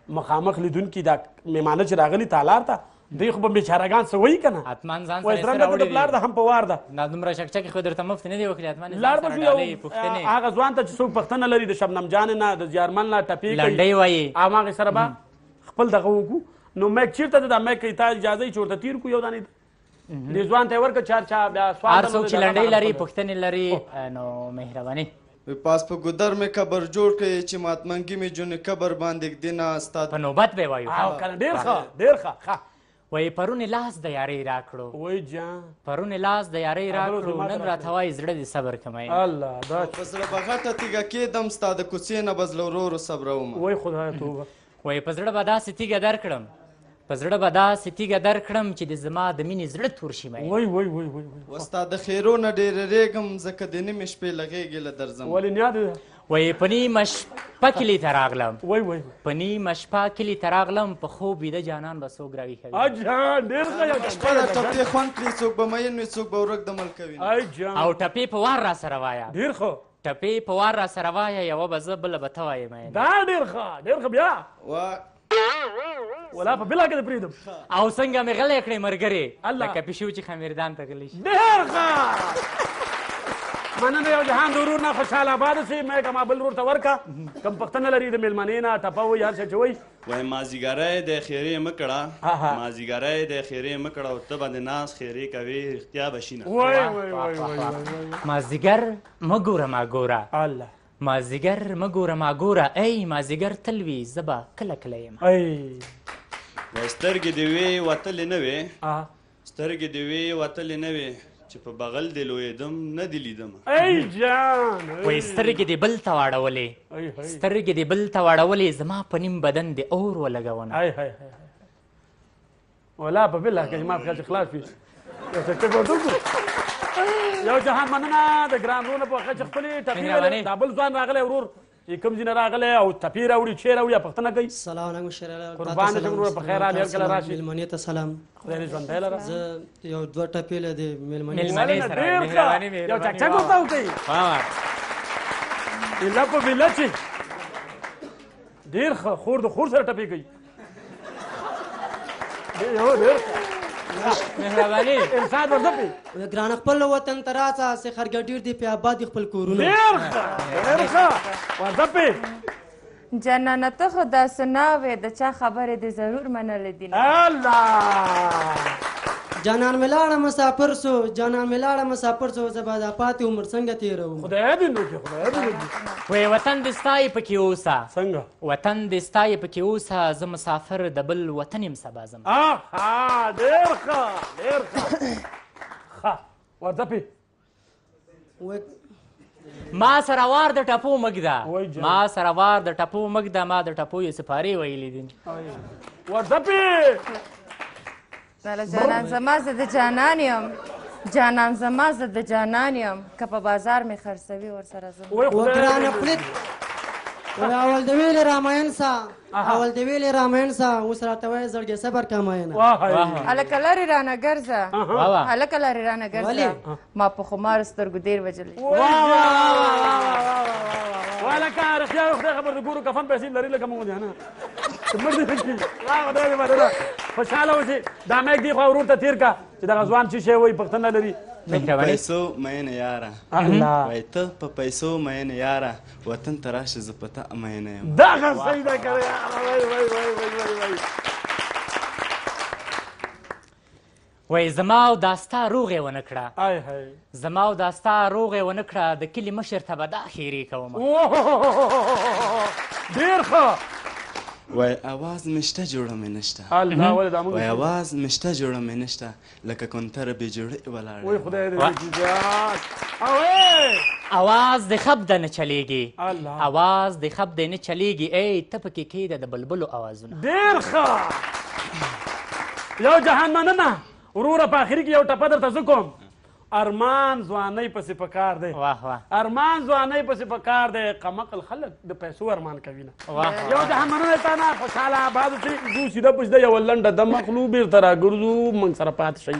مخامخ لیدونکي دا میمانه چې راغلي تالار ته دوی خو به بیچارهګان څه وایي که نه حتما ځان وایي درنګه ته د پلار ده هم په وار ده دا دومره چکچکې خو درته مفت نه دي وکړي حتما لاړ به شو هغه ځوان ته چې څوک پښتنه لري د شبنم جانې نه د زیارمل نه ټپې کوي لنډۍ وایي هماغې سره به خپل دغه وکړو نو میک چېرته ده دا میک کوي تا اجازه یې چې ورته تېر کړو یو دانې دې ځوان ته یې ورکړه چار چا بیا هر څوک چې لنډۍ لري پوښتنې لري نو مهرباني پاس په ګودر مې قبر جوړ کړی چې ماتمنګي مې جون قبر باندې ږدي استاد په نوبت به وایو کنه ډېر ښه ډېر ښه وایي پرون لاس د یارۍ راکړو وای جان پرون لاس د یارۍ راکړو نن راته وایي زړه دې صبر کمی الله دا په زړه به غټه تیږه کېدم ستا د کوڅې نه به زړه ورو ورو صبروم وای خدایه توبه وایي په زړه به داسې تیږه درکړم په زړه به داسې تیږه درکړم چې د زما د مینې زړه تور شي مې وای وای وای وای و ستا د خیرو نه ډېرېږم ځکه د نیمې شپې له غېږې له درځم ولې نیاد ده وایي په نیمه شپه کلي ته راغلم وای وای په نیمه شپه کلي ته راغلم په خوب ویده جانان به څوک راویښوي جان ډېر ښه شپه د ټپې خوند کړي څوک به مین وي څوک به ورک د ملکوي او ټپې په وار را سره وایه ډېر ښه ټپې په وار را سره وایه یوه به زه بله به ته وایې دا ډېر ښه بیا ولا په بلا کې د پرېږدم او څنګه مې غلی کړې ملګرې لکه پیشو چې خمیردان ته غلی شي ډېر ښه مننه یو جهان د ورور نه خوشحاله آباده سي مې که ما بل ورور ته ورکړه کم پښتنه لري د میلمنې نه ټپه وایي هر څه چې وایي وایي مازدیګری د خیرې مه کړه مازدیګری د خیرې مه کړه او ته به د ناز خیرې کوې رښتیا به شي نه مازدیګر مه ګوره ما ګوره مازدیګر مه ګوره ما ګوره ای مازدیګر تل وي زه به کله کله یم وایي سترګې دې وې وتلې نه وې سترګې دې وې وتلې نه وې چې په بغل دې لویېدم نه دې لیدم وایي سترګې دې بل ته واړولې سترګې دې بل ته واړولې زما په نیم بدن دې اور ولګونه ولا په بالله که ما په خیال چې خلاص شي یو چکچک ورته وکړو یو جهان مننه د ګران ورور نه په وخت چې خپلې ټپې ویلې دا بل ځوان راغلی ورور چې کوم ځینې راغلی او ټپې راوړي چی راوړي پوښتنه کوي سلام علیکم مشر قربان شم ورور په خیر حال هر کله راشي مېلمنې ته سلام خدای دې ژوندی لره زه یو دوه ټپې له دې مېلمنې سره یو چکچک ورته وکړئ ایله په بیله چې ډېر ښه خور د خور سره ټپې کوي مهرباني انسان ورځپي ګران خپل وطن ته راځه چې خرګډیر دی په آباد خپل کورونه ډېر ښه ورځپي جانانه ته خو داسې نه وې د چا خبرې دې ضرور منلې دي الله جانان مې لاړه مسافر سو جانان مې لاړه مسافر سو زه به دا پاتې عمر څنګه تېروم خدای دې نو کې خدای دې نو وایي وطن دې ستایي پکې اوسه څنګه وطن دې ستایي پکې اوسه زه مسافر د بل وطن یم سبا ځم ډېر ښه ډېر ښه ورځپي ما سره وار د ټپو مږده ما سره وار د ټپو مږده ما د ټپو یې سپارې ویلې دي ورځپي جانان زما زه د جانان یم جانان زما زه د جانان یم که په بازار مې خرڅوي ورسره زه وګرانه خولت اول د ویلې راماین سا اول د ویلې راماین سا اوس راته وایي زړګې صبر کماینه هلکه لرې رانه ګرځه هلکه لرې رانه ګرځه ما په خمارو سترګو ډېر وجلې ولکه رښتیا خدای خبر د ګورو کفن پیسې لري لکه موږ نه مړ دې کړي خدای دې باندې خوشحاله اوسې دا میک دی خو ورور ته تېر کا چې دغه ځوان چې شی وایي پښتنه لري پیسو مینه یاره وایي ته په پیسو مینه یاره وطن ته راشه زه په ته مینه یم دغه صحیح ده که وایي زما او دا ستا روغې ونه کړه زما او دا ستا روغې ونه کړه د کلي مشر ته به دا خیرې کوم ډېر ښه وای اواز مشته جوړه مې نشته وای اواز مشته جوړه مې نشته لکه کونتره بې جوړې ولاړه اواز د خب ده نه چلیږي اواز د خب دی نه چلیږي ای ته پکې کېږده د بلبلو اوازونه ډېر ښه یو جهان مننه وروره په اخري کې یو ټپه درته زه کوم ارمان ځوانۍ پسې پکار دی ارمان ځوانۍ پسې پکار دی قمقل خلک د پیسو ارمان کوي نه یو جهان مننه تا نه خوشحاله آباد اوسئ ځو سیده پوچده یوه لنډه دم اخلو بېرته راګرځو موږ سره پاتې شئ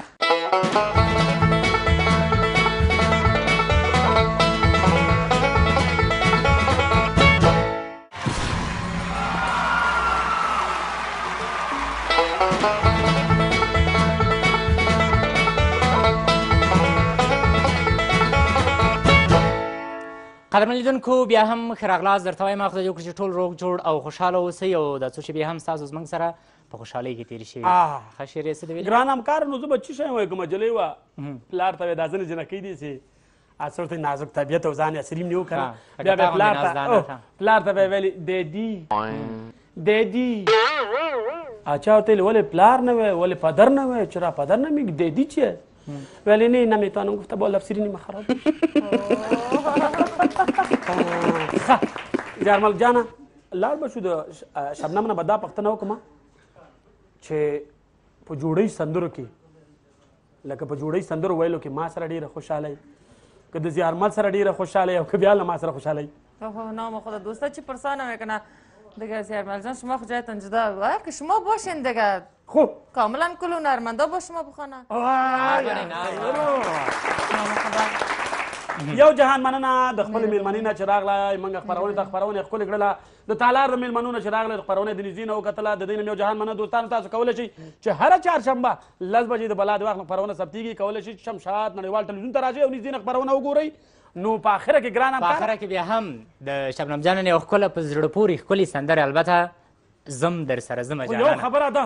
قدرمن لیدونکو بیا هم ښه راغلاست درته وایم خدای دې وکړي چې ټول روغ جوړ او خوشحاله اوسئ او دا څو شېبې هم ستاسو زموږ سره په خوشحالۍ کې تېرې شوي ښه شعر یې څه دې ویلي ګران همکار نو زه به څه شی وایم که مجلۍ وه پلار ته دا ځینې جنکۍ دي چې اصل ته نازک طبیعت او ځان یې سریم نیو که نه بیا به پلار ته به یې ویلې دیدي دیدي اچھا ورته ویلې ولې پلار نه وی ولې پدر نه وی چرا پدر نمیگی دیدی چیه ولی نه نمیتونم گفته با لفظی نیم خراب جرمل جانه لاړ به شو د شبنم نه به دا پوښتنه وکړم چې په جوړۍ سندرو کې لکه په جوړۍ سندرو ویلو کې ما سره ډېره خوشحاله که د زیارمل سره ډېره خوشحاله او که بیا له ما سره خوشحاله نام خدا دوستا چی پرسانه میکنه دیگه زیارمل جان شما خجایتان جدا که شما باشین دیگه خوب کاملا کل هنرمندا با شما بخوانه یو جهان مننه د خپل میلمنې نه چې راغله موږ خپرونې ته خپرونې ښکلې کړله د تالار د میلمنو نه چې راغله خپرونې د نږدې نه وکتله د دې نه یو جهان مننه دوستانو تاسو کولی شئ چې هره چهارشنبه 10 بجې د بلا د وخت خپرونه ثبتېږي کولی شئ چې شمشاد نړیوال ټلویزیون ته راشئ او نږدې نه خپرونه وګورئ نو په آخره کې ګران په آخره کې بیا هم د شبنم جان یو ښکله په زړه پورې ښکلې سندرې البته زم در سره زمه جانانه یو خبره ده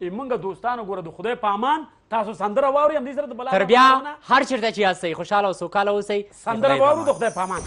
موږ دوستانو ګوره د خدای په امان تاسو سندره واورئ همدې سره د بلا تر بیا هر چېرته چې یاستئ خوشحاله او سوکاله اوسئ سندره واورو د خدای په امان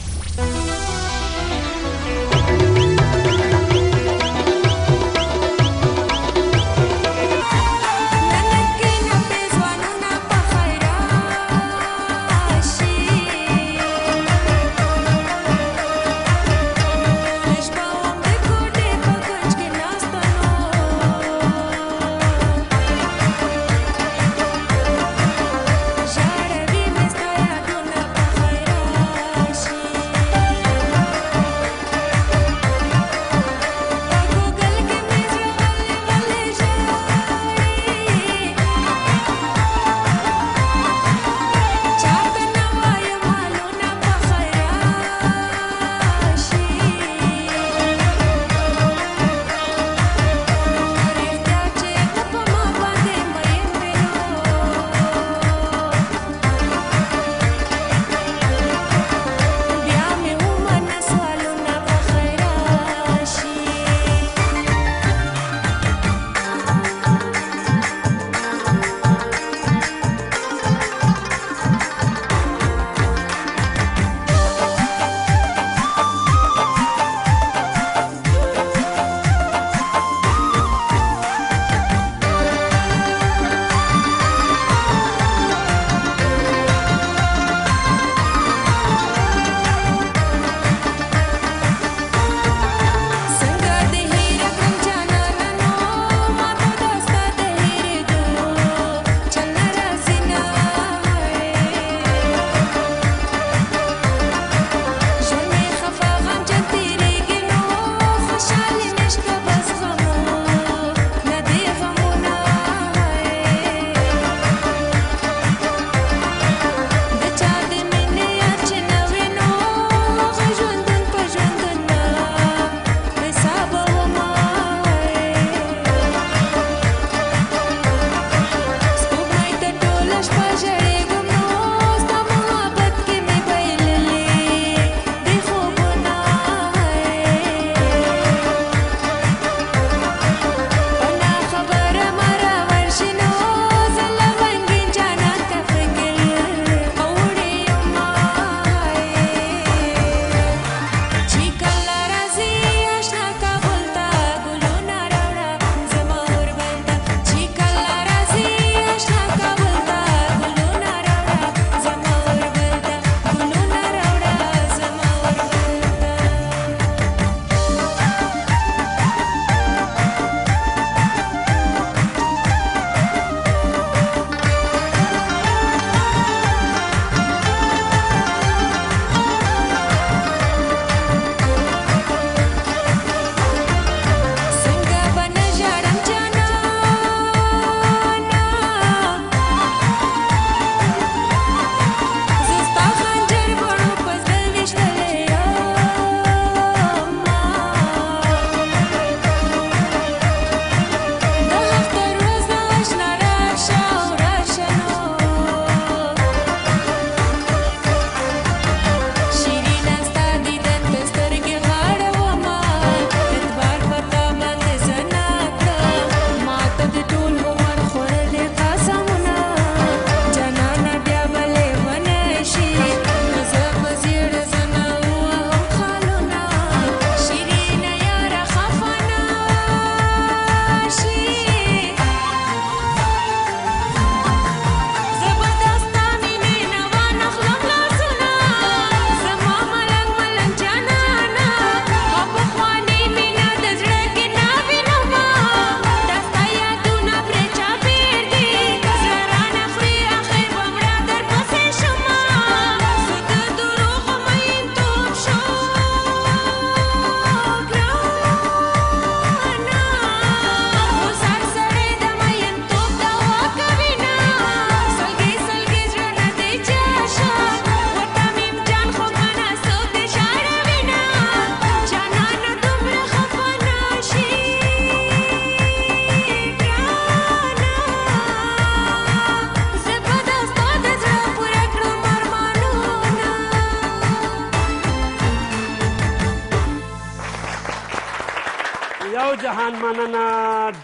یو جهان مننه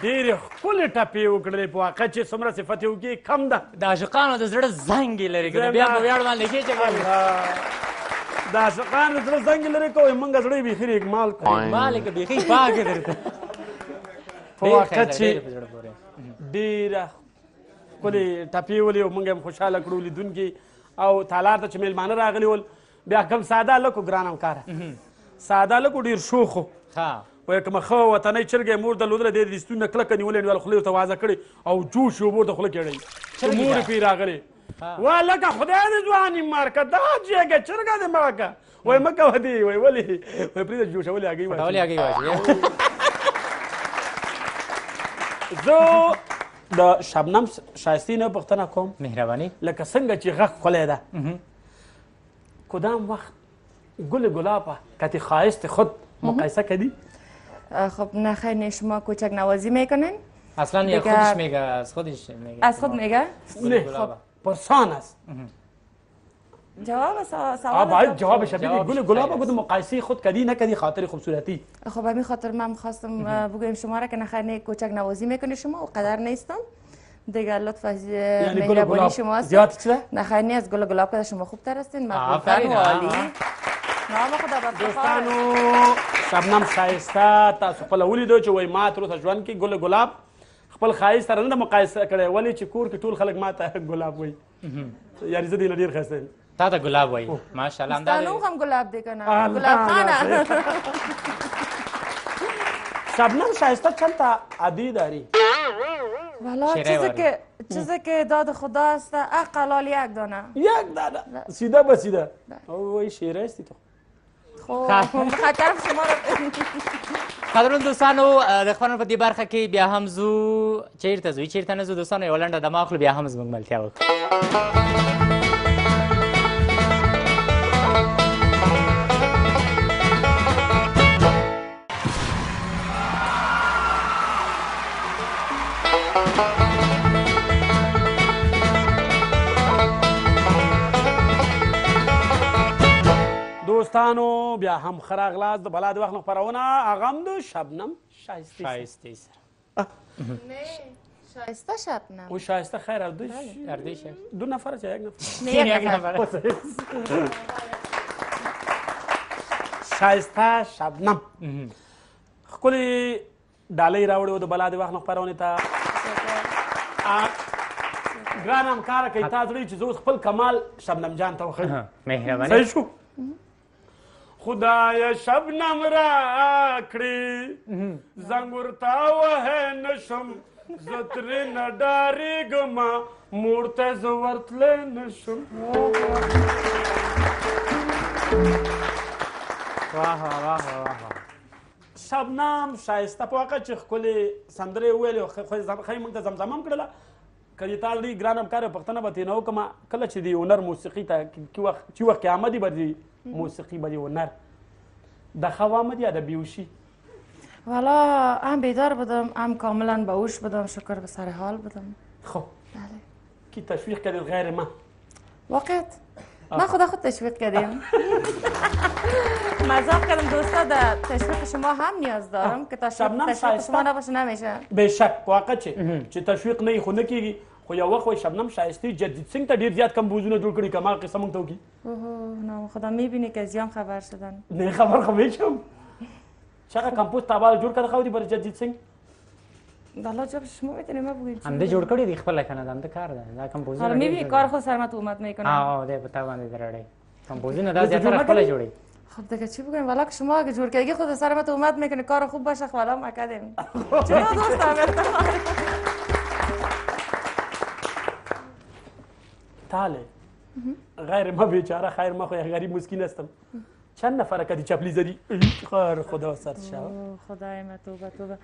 ډېرې ښکلې ټپې وکړلې په واقع چې څومره صفت یې وکړي کم ده د عاشقانو د زړه زنګ یې لرې کړه بیا په ویاړ باندې کېچې د عاشقانو زړه زنګ یې لرې کوئ موږ زړه یې بیخي ریګمال کړو مال یې که بیخي پاک یې درته په واقع چې ډېره ښکلې ټپې ولې او موږ هم خوشحاله کړو لیدونکي او تالار ته چې میلمانه راغلي ول بیا کم ساده لکو ګران همکاره ساده لکو ډېر شوخ و وایي کومه ښه وطنۍ چرګه یې مور درلودله دی د ستوني نه کلکه نیولې نیول خولې ورته وازه کړې او جوش یې اوبو ورته خوله کېړی چې مور یې پرې راغلې وا لکه خدای دې ځواني مار که دا جېږه چرګه دې مړه که وایي مه کوه دې وایي ولې وایي پرېږده جوشولې هګۍ زه د شبنم ښایستې نه پوښتنه کوم مهرباني لکه څنګه چې غږ ښکلی ده کدام وقت گل گلابه کتی خواهست خود مقایسه کردی؟ خب نه خیلی شما کوچک نوازی میکنین؟ اصلا یا خودش میگه از خودش میگه از خود میگه؟ نه خب پرسان است جواب سوال باید جوابش بدی گل گلابه گفتم مقایسه خود کردی نکردی خاطر خوبصورتی خب همین خاطر من خواستم بگویم شما را که نخیر کوچک نوازی میکنی شما و قدر نیستم دیگه لطف از مهربانی شماست زیاد چیه؟ نخیر نی از گل گلاب که شما خوب تر هستین مقبولتر و عالی نام خدا بر دوستانو شبنم ښایسته تاسو خپله ولیدو چې وایي ما تر اوسه ژوند کې ګل ګلاب خپل ښایست سره نه ده مقایسه کړی ولې چې کور کې ټول خلک ما ته ګلاب وایي یعنې زه دې نه ډېر ښایسته یم تا ته ګلاب وایي ماشاءالله ستانو هم گلاب دی کنه گلاب خانه شبنم ښایسته چند عادی داری والا چیزی که داد خدا است اقلال یک دانه یک دانه سیده به سیده وای شیره هستی تو خب خطر شما رو قدرمن دوستانو د خبرونو په دې برخه کې بیا هم زو چیرته ځو چیرته نه ځو دوستانو یوه لنډه دمه اخلو بیا هم زموږ ملتیا وکړو دوستانو بیا هم ښه راغلاست د بلا د وخت نه خپرونه هغه هم د شبنم ښایستې نه شایسته شبنم او شایسته خیر اردوش دو نفره چه یک نفر شایسته شبنم ښکلې ډالۍ راوړې و د بلا د وخت نه خپرونې ته ګران همکاره کوي تا زړه چې زه اوس خپل کمال شبنم جان ته وښیم مهرباني صحیح شو خدای شبنم را کړي زنګ ورته وهی نشم زه ترې نه ډارېږم موړ ته زه ورتلی نشم شبنم ښایسته په واقع چې ښکلې سندرې وویلې ښایي موږ ته زمزمه هم کړله که دې تا ډېر ګران همکاره پوښتنه به ترېنه وکړم کله چې د هنر موسیقي ته چې وخت کې آمدی به د موسیقی به د هنر د خواب آمد یا د بیهوشی والا هم بیدار بودم هم کاملا باهوش بودم شکر به سر حال بودم خب کی تشویق کردید غیر من واقعیت من خود تشویق کردیم مزاق کردم دوستا در تشویق شما هم نیاز دارم که تشویق شما نباشه نمیشه بشک واقع چې تشویق نه خو نه کیږي خو یو وخت وای شبنم ښایستې جدید سنگ ته ډېر زیات کمپوزونه جوړ کړي کمال قصه موږ ته وکړي نه خدا میبینی که زیان خبر شدن نه خبر خو میشم چقدر کمپوز تابال جوړ کړه خو دې بر جدید سنگ والا جب شما میتونی ما بگید هم دې جوړ کړی دی خپل کنه دا کار ده دا کمپوزونه حالا میبینی کار خود سر ما تو اومد میکنه دې پتا باندې درړې کمپوزونه دا زیاتره خپل جوړي خب دیگه چی بگم والا که شما اگه جور کردی خود سر ما تو اومد میکنه کار خوب باشه والا ما کردیم چرا دوستم تاله غیر ما بیچاره خیر ما خو غریب مسکین هستم چند نفر کدی چپلی زدی خیر خدا سر شو خدای ما توبه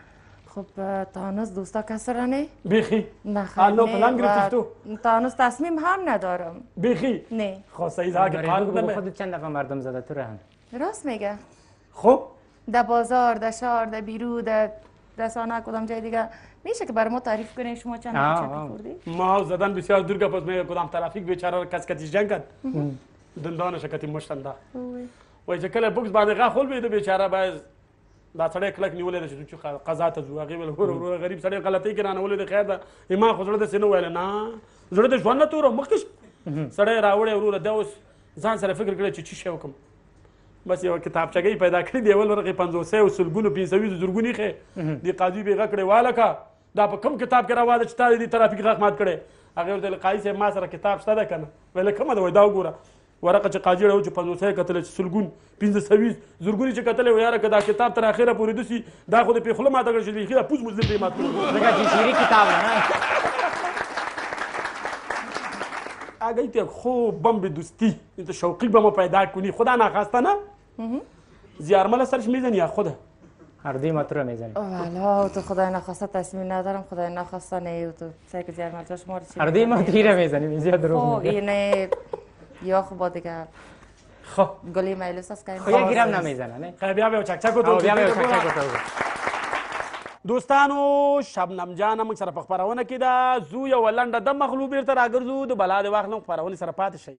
خب تا هنوز دوستا کسر نه بیخی نه خیر نه تو تا هنوز تصمیم هم ندارم بیخی نه خب سعید اگه پلان کنم خود چند دفعه مردم زده تو رهن راست میگه خب در بازار در شهر در بیرو در رسانه کدام جای دیگه میشه که برای ما تعریف کنین شما چند دفعه خوردی ما زدن بسیار دور که پس می کدام ترافیک بیچاره کس کتیش جنگ کرد دندانش کتی مشتنده وای چې کله بوکس باندې غا خول بيد بیچاره باز دا سړی کلک نیولی دی چې قضا ته ځو هغې ویل ګوره وروره غریب سړی غلطۍ کې رانولې دی خیر ده ما خو زړه داسې نه ویله نه زړه د ژوند نه توره مخکې سړی راوړی وروره دا اوس ځان سره فکر کړی چې څه شی وکړم بس یوه کتابچګۍ پیدا کړې دی اول ورغې 500 سلګونو 500 زرګونې ښې دې قاضي بېغه کړې والکه دا په کوم کتاب کې راواده چې تا دې ترافیک غاښ مات کړی هغې ورته ویل قاضي صاحب ما سره کتاب شته ده که نه ویله کومه ده وایي دا وګوره ورقه چې قاضي راوړي چې 500 یې کتلی چې سلګون 520 زرګونې چې کتلی و یاره که دا کتاب تر اخره پورې دوسي دا خو دې پې خوله ماته کړه چې بیخي دا پوز مو زه پرې مات کړو ځکه چې شعري کتاب ده نه آگهی ته خوب بم به دوستی این تو شوقی بمو پیدا کنی خدا نخواسته نه زیارمال سرش میزنی یا خدا اردی مطرح میزنی والا تو خدای نخواسته تصمیم ندارم خدای نخواسته نه تو سعی که زیارمال جاش ماری چی اردی مطرح میزنی زیاد دروغ میگی اینه یا خوب دیگه خب گلی مایلوس است که خو یه گیرم نمیزنه نه خیلی بیا چک چک تو بیا چک چک تو دوستانو شبنم جان موږ سره په خپرونه کې ده زو یوه لنډه د مغلوب بیرته راګرځو د بلا د واخلم خپرونې سره پاتې شئ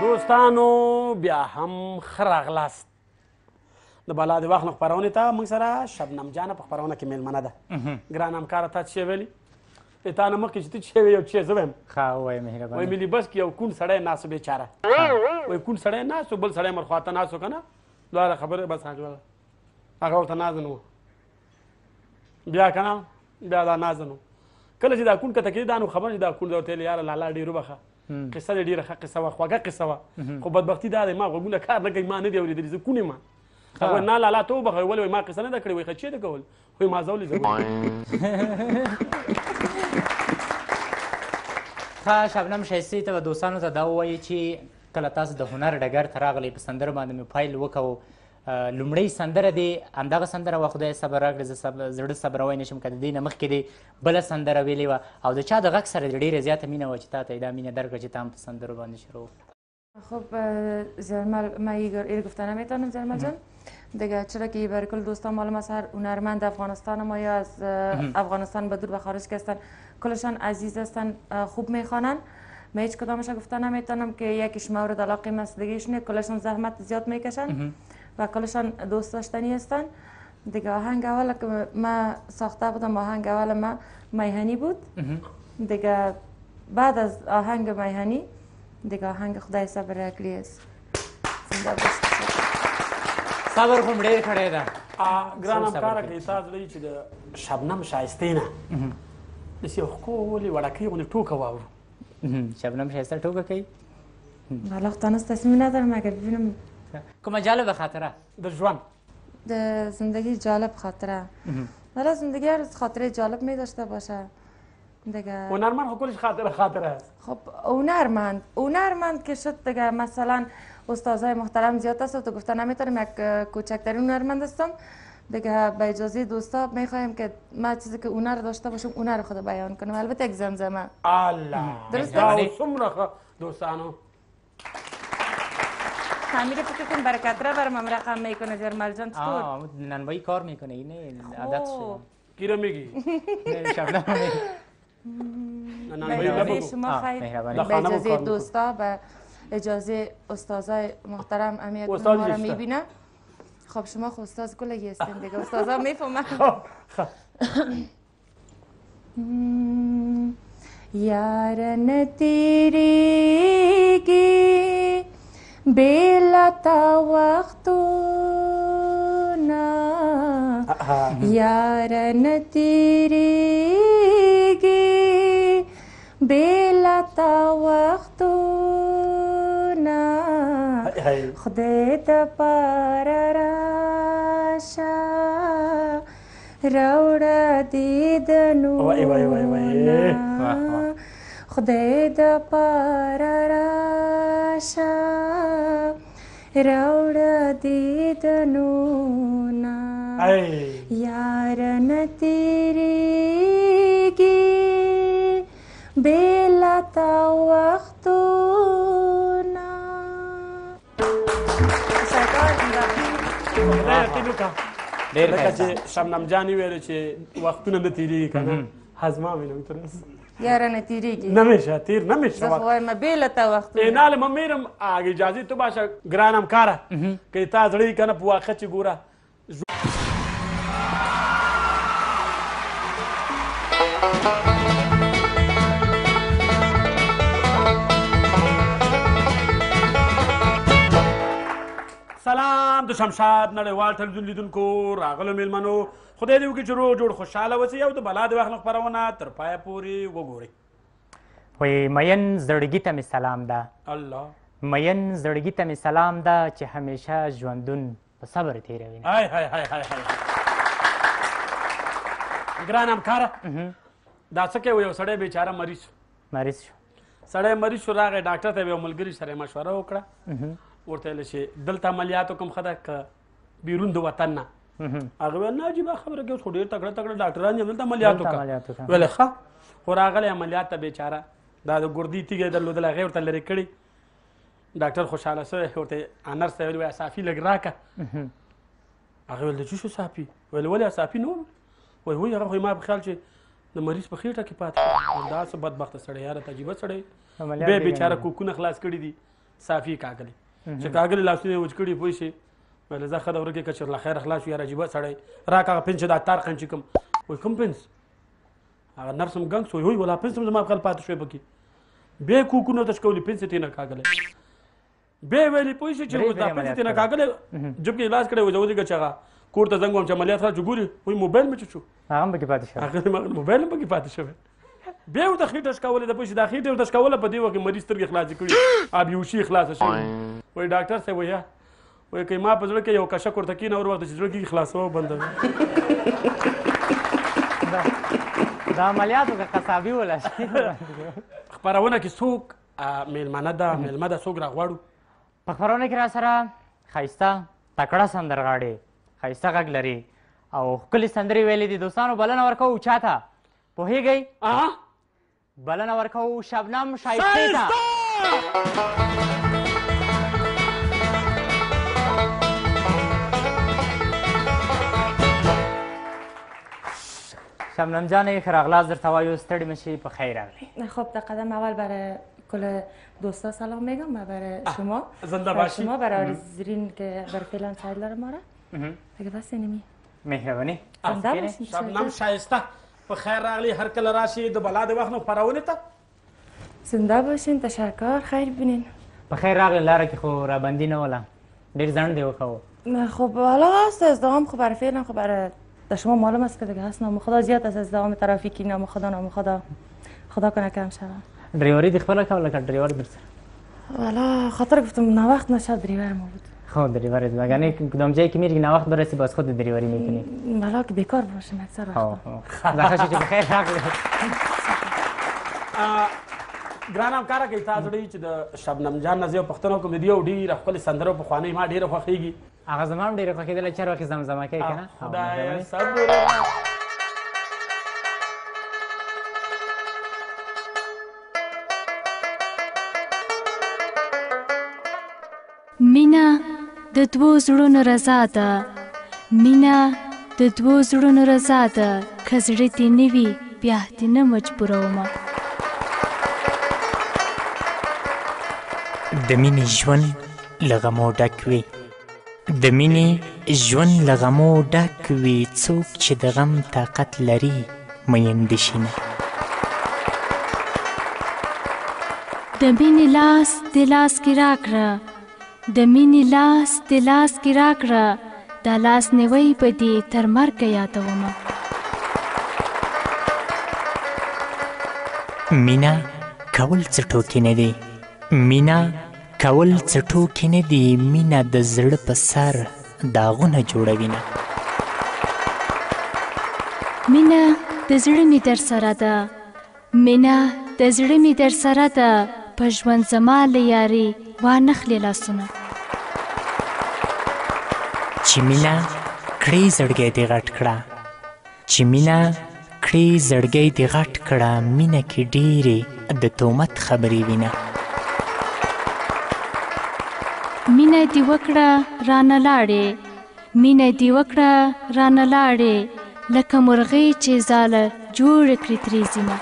دوستانو بیا هم ښه راغلاست د بلا د واخلم خپرونې ته موږ سره شبنم جانه په خپرونه کې میلمنه ده ګران همکاره تا څه ویلي تا نه مخکې چې ته څه وایې یو څه زه وایم ښه ووایه مهرباني وایي ملي بس کې یو کون سړی ناست و بېچاره وایي کون سړی ناست و بل سړی مرخواته ناست و که نه دواړه خبرې بس هغه ورته نازن و بیا که نه بیا دا نازن و کله چې دا کون کته کېدي دا نو خبر چې دا کون ورته ویل یاره لالا ډېر وبخه قصه دې ډېره ښه قصه وه خوږه قصه وه خو بدبختي دا دی ما غوږونه کار نه کوي ما نه دی اورېدلي زه کون یم هغه نه لالا ته وبخه ولې وایي ما قصه نه ده کړې وایي ښه چېرته کول وایي ما زولې زه ښه شبنم ښایستې ته به دوستانو ته دا ووایي چې کله تاسو د هنر ډګر ته راغلی په سندرو باندې مې پیل وکړو لومړۍ سندره دی همدغه سندره وه خدای صبر راکړي زه زړه صبروی نه شم که د دې نه مخکې دی بله سندره ویلې وه او د چا د غږ سره ډېره زیاته مینه وه چې تا ته یې دا مینه درکړه چې تا هم په سندرو باندې شروع خب زرمل من یه گفتن نمیتونم زرمل جان دیگه چرا که برای کل دوستان معلوم است هر هنرمند افغانستان ما یا از افغانستان به دور و خارج که هستن کلشان عزیز هستن خوب میخوانن من هیچ کدامش گفتن نمیتونم که یکیش مورد علاقه است دیگهش نه کلشان زحمت زیاد میکشن و کلشان دوست داشتنی هستن دیگه آهنگ اول که ما ساخته بودم آهنگ اول ما میهنی بود دیگه بعد از آهنگ میهنی دیگه آهنگ خدای صبر راکړي است صبر خو ډېر کړی ده ګران همکاره که تا زړه چې د شبنم ښایستې نه داسې یو ښکلې وړکۍ غوندې ټوکه واورو شبنم ښایسته ټوکه کوي والا خو تانست تصمیم ندارم اگر ببینم کومه جالبه خاطره د ژوند د زندگی جالب خاطره والا زندگی هر خاطره جالب می داشته باشه دیگه هنرمند خب کلش خاطره است خب هنرمند که شد دیگه مثلا استادای محترم زیاد است و تو گفته نمیتونم یک کوچکترین هنرمند هستم دیگه به اجازه دوستا میخوایم که ما چیزی که هنر داشته باشم هنر خود بیان کنم البته یک زمزمه الله درسته څومره دوستانو تعمیر فکر کن برکت را برم هم رقم میکنه زرمل جان چطور ننبایی کار میکنه اینه عادت شده کی را میگی شبنم به اجازه شما خیر به اجازه دوستا به اجازه استادای محترم امی ما را میبینه خب شما خب استاد کلگی هستین دیگه استادا میفهمن یار نتیریگی بیلتا وقتونا یار نتیریگی بیلتا وقتونا خدای دا پارا راشا روڑا دیدنونا خدای دا پارا راشا روڑا دیدنونا یار نتیریگی بیلتا وقتونا خدای یقین وکړه لکه چې شبنم جانې ویلې چې وختونه نه تېرېږي که نه هزما مې نه ترس یاره نه تیریږي نمیشه تیر نمیشه زه خو وایم بیله ته وختونه اینال ما میرم اگه اجازه تو باشه گرانم کاره که تا زړی کنه په واقع چې ګوره سلام د شمشاد نړیوال تلویزیون لیدونکو راغلو میلمنو خدای دې وکړي چې روغ جوړ خوشحاله اوسئ او د بلا د وخت نه خپرونه تر پایه پورې وګورئ وایي مین زړګي ته مې سلام ده الله مین زړګي ته مې سلام ده چې همیشه ژوندون په صبر تېروي های های های های ګران همکاره دا څه کوي یو سړی بیچاره مریض شو سړی مریض شو راغی ډاکټر ته یو ملګري سره مشوره وکړه ورته ویل چې دلته عملیات کوم ښه ده که بیرون د وطن نه هغه ویل نه عجیبه خبره کوي اوس خو ډېر تکړه تکړه ډاکټران یم دلته عملیات وکړه ویل ښه خو راغلی عملیات ته بیچاره دا د ګردې تیږه یې درلودله هغې ورته لرې کړي ډاکټر خوشحاله شوی ورته نرس ته ویل وایي صافي لږ راکړه هغه ویل د څه شو صافي ویل ولې صافي نه وایي وایي هغه خو ما په خیال چې د مریض په خېټه کې پاتې دا څه بدبخته سړی یاره عجیبه سړی بیا بیچاره کوکونه خلاص کړي دي صافي کاږلې چې کاږلې لاسونه یې وچ کړي پوه شي ویل زه ښه ده ورکې که چېرله خیره خلاص شو یاره عجیبه سړی راکړه هغه پنس چې دا تار قنچي کوم وایي کوم پنس هغه نرس هم ګنګ شو وایي ولا پنس هم زما په خیال پاتې شوی پکې بیا یې کوکونه تش کولي پنس یې تېنه کاږلی بیا یې ویلې پوه شي چې دا پنس یې تېنه کاږلی جب کې علاج کړی و ودرېږه چې هغه کور ته زنګ وم چې عملیات خلاص چې ګوري وایي موبایل مې څه شو هغه هم پکې پاتې شوی هغه موبایل هم پکې پاتې شوی بیا ورته خېټه شکولې ده پوه شي دا خېټه ورته شکوله په دې وخت کې مریض سترګې خلاصې کړي بیهوشي یې خلاصه شوې وایي ډاکټر صاحب وایي وایي که ما په زړه کې یو کشک ورته کېنه ور وخت چې زړه کې خلاصوه بندوي دا عملیاتو که قصابي ولا شي خپرونه کې څوک میلمانه ده میلمه ده څوک راغواړو په خپرونه کې را سره ښایسته تکړه سندرغاړې ښایسته غږ لري او ښکلې سندرې ویلې دي دوستانو بلنه ورکوو چا ته پوهېږئ بلنه ورکوو شبنم شایستې ته شبنم جان ښه راغلاست درته وایو ستړي مه شي په خیر راغلی خب در قدم اول برای کل دوستا سلام میگم و برای شما زنده باشی شما برای آرزوین که بر فعلا سایدلر ما را دیگه بس اینمی مهرباني زنده باشین شبنم شایسته په خیر راغلی هر کله راشي د بلا د وخت نه خپرونې ته زنده باشین تشکر خیر بینین په خیر راغلی لاره کې خو رابندي نه وله ډېر ځنډ دی وکوو خب حالا هست ازدهام خب برای فعلا خب برای در شما معلوم است که دیگه هست نام خدا زیاد است ازدهام ترافیکی نام خدا خدا کنه کم شود ډریوري دې خپله کوله که ډریور در سره والا خاطر گفتم ناوقت نشد دریور ما بود خب دریور وگرنه کدام جایی که میری ناوقت برسی باز خود دریوری میکنی والا که بیکار باشیم اکثر وقتا زخشی چې بخیر راغلی ګران همکاره که تا زړی چې د شبنم جان نه زه یو پوښتنه وکړم د دې یو ډېره ښکلې سندره پخوانۍ ما ډېره خوښېږي هغه زما هم ډېره خوښېدله چې هر وخت زمزمه کوي که نه خدایه صبر مینا د دوو زړونو رضا ده مینا د دوو زړونو رضا ده که زړه دې نه وي بیا دې نه مجبورومه د مینې ژوند له غمو ډک وي د مینې ژوند له غمو ډک وي څوک چې د غم طاقت لري میندې شي نه د مینې لاس د لاس کې راکړه د مینې لاس د لاس کې راکړه دا لاس نیوی به دې تر مرګه یادومه مینا کول څه ټوکې نه دی مینا کول څه ټوکې نه دي مینه د زړه په سر داغونه جوړوي نه مینه د زړه مې در سره ده مینه د زړه مې در سره ده په ژوند زما له یاري وانخلې لاسونه چې مینه کړې زړګی دې غټ کړه چې مینه کړې زړګی دې غټ کړه مینه کې ډېرې د تهمت خبرې وینه مینه دې وکړه رانه لاړې مینه دې وکړه رانه لاړې لکه مرغۍ چې ځاله جوړه کړي ترې ځینه.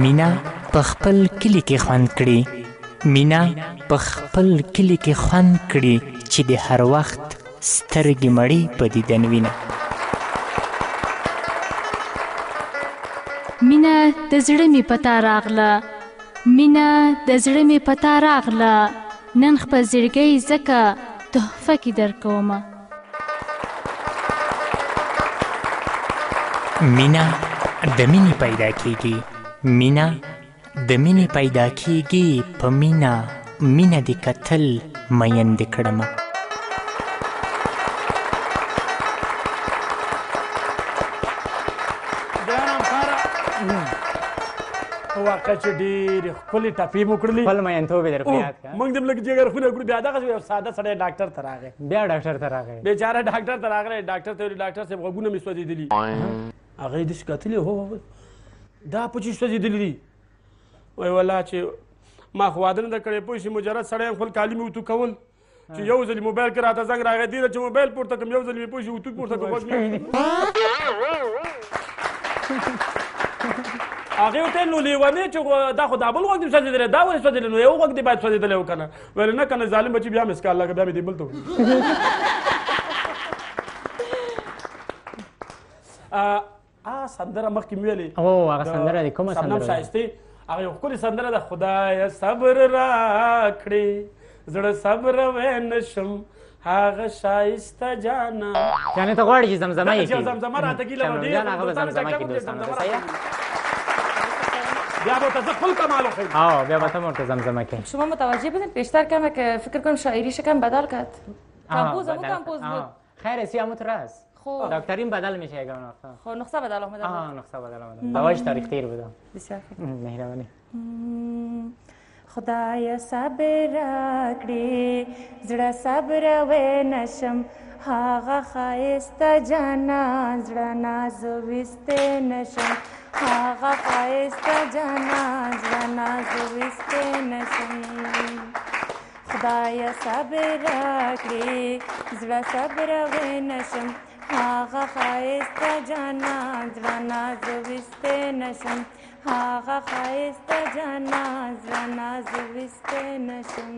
مینا په خپل کلي کې خوند کړي، مینا په خپل کلي کې خوند کړي چې د هر وخت سترګې مړې په دیدن وینه. مینه د زړه مې پتا راغله، مینه د زړه مې پتا راغله، نن خپل زړګی ځکه تحفه کې درکومه. مینا د مینې پیدا کیږي، مینا د مینې پیدا کیږي، په مینا مینه دې کتل میندې کړمه. واقع چې ډېرې ښکلې ټپې مو کړلې، خپل میندتوب یې در په یاد کړه. موږ دې لږ جګر خونه کړو، بیا دغسې یو ساده سړی ډاکټر ته راغی. بیا ډاکټر ته راغی، بېچاره ډاکټر ته راغلی. ډاکټر ته ویلي ډاکټر صاحب غوږونه مې سوځېدلي. هغه یې داسې کتلې، هو دا په چې سوځېدلي دي. وایي والله چې ما خو واده نه ده کړی، پوه شي مجرد سړی یم، خپل کالي مې وتو کول چې یو ځلې موبایل کې راته زنګ راغی، دې چې موبایل پورته کړم یو ځلې مې پوه شي وتو پورته کړم. هغې ورته ویل نو لیونې چې دا خو دا بل غوږ دې سوځېدلی، دا ولې سوځېدلی؟ نو یو غوږ دې باید سوځېدلی و که نه؟ ویل نه که نه ظالم بچي بیا مې سکال لګه، بیا مې دې بل ته وکړي. سندره مخکې مې ویلې، هغه سندره دې کومه شبنم سندره؟ شایستې، هغه یو ښکلې سندره ده. خدایه صبر راکړې زړه صبر ویې نشم هغه شایسته جانا. یعنې ته غواړې چې زمزمه یې کړي؟ زمزمه راته ګیله به ډېره هغه به زمزمه کړي دوستانو. بیا به ورته زه خپل کمال وښیم. بیا به ته ورته زمزمه کړي. شما متوجه بودین پیشتر کمه که فکر کنم شاعریش کم بدل کرد. کمپوز همون کمپوز بود. خیر اسی همون طور است. خب دکترین بدل میشه یگان وقتا. خب نسخه بدل آمده بود. نسخه بدل آمده. دواش تاریخ تیر بودم. بسیار خوب. مهربانی. خدای صبر راکړي زړه صبر وې نشم هغه ښایسته جانان زړه ناز ویستی نشم هغه ښایسته جانان زړه ناز ویستی نشم خدای صبر راکړي زړه صبر وې نشم هغه ښایسته جانان زړه ناز ویستی نشم هغه ښایسته جانان زړه ناز ویستی نشم.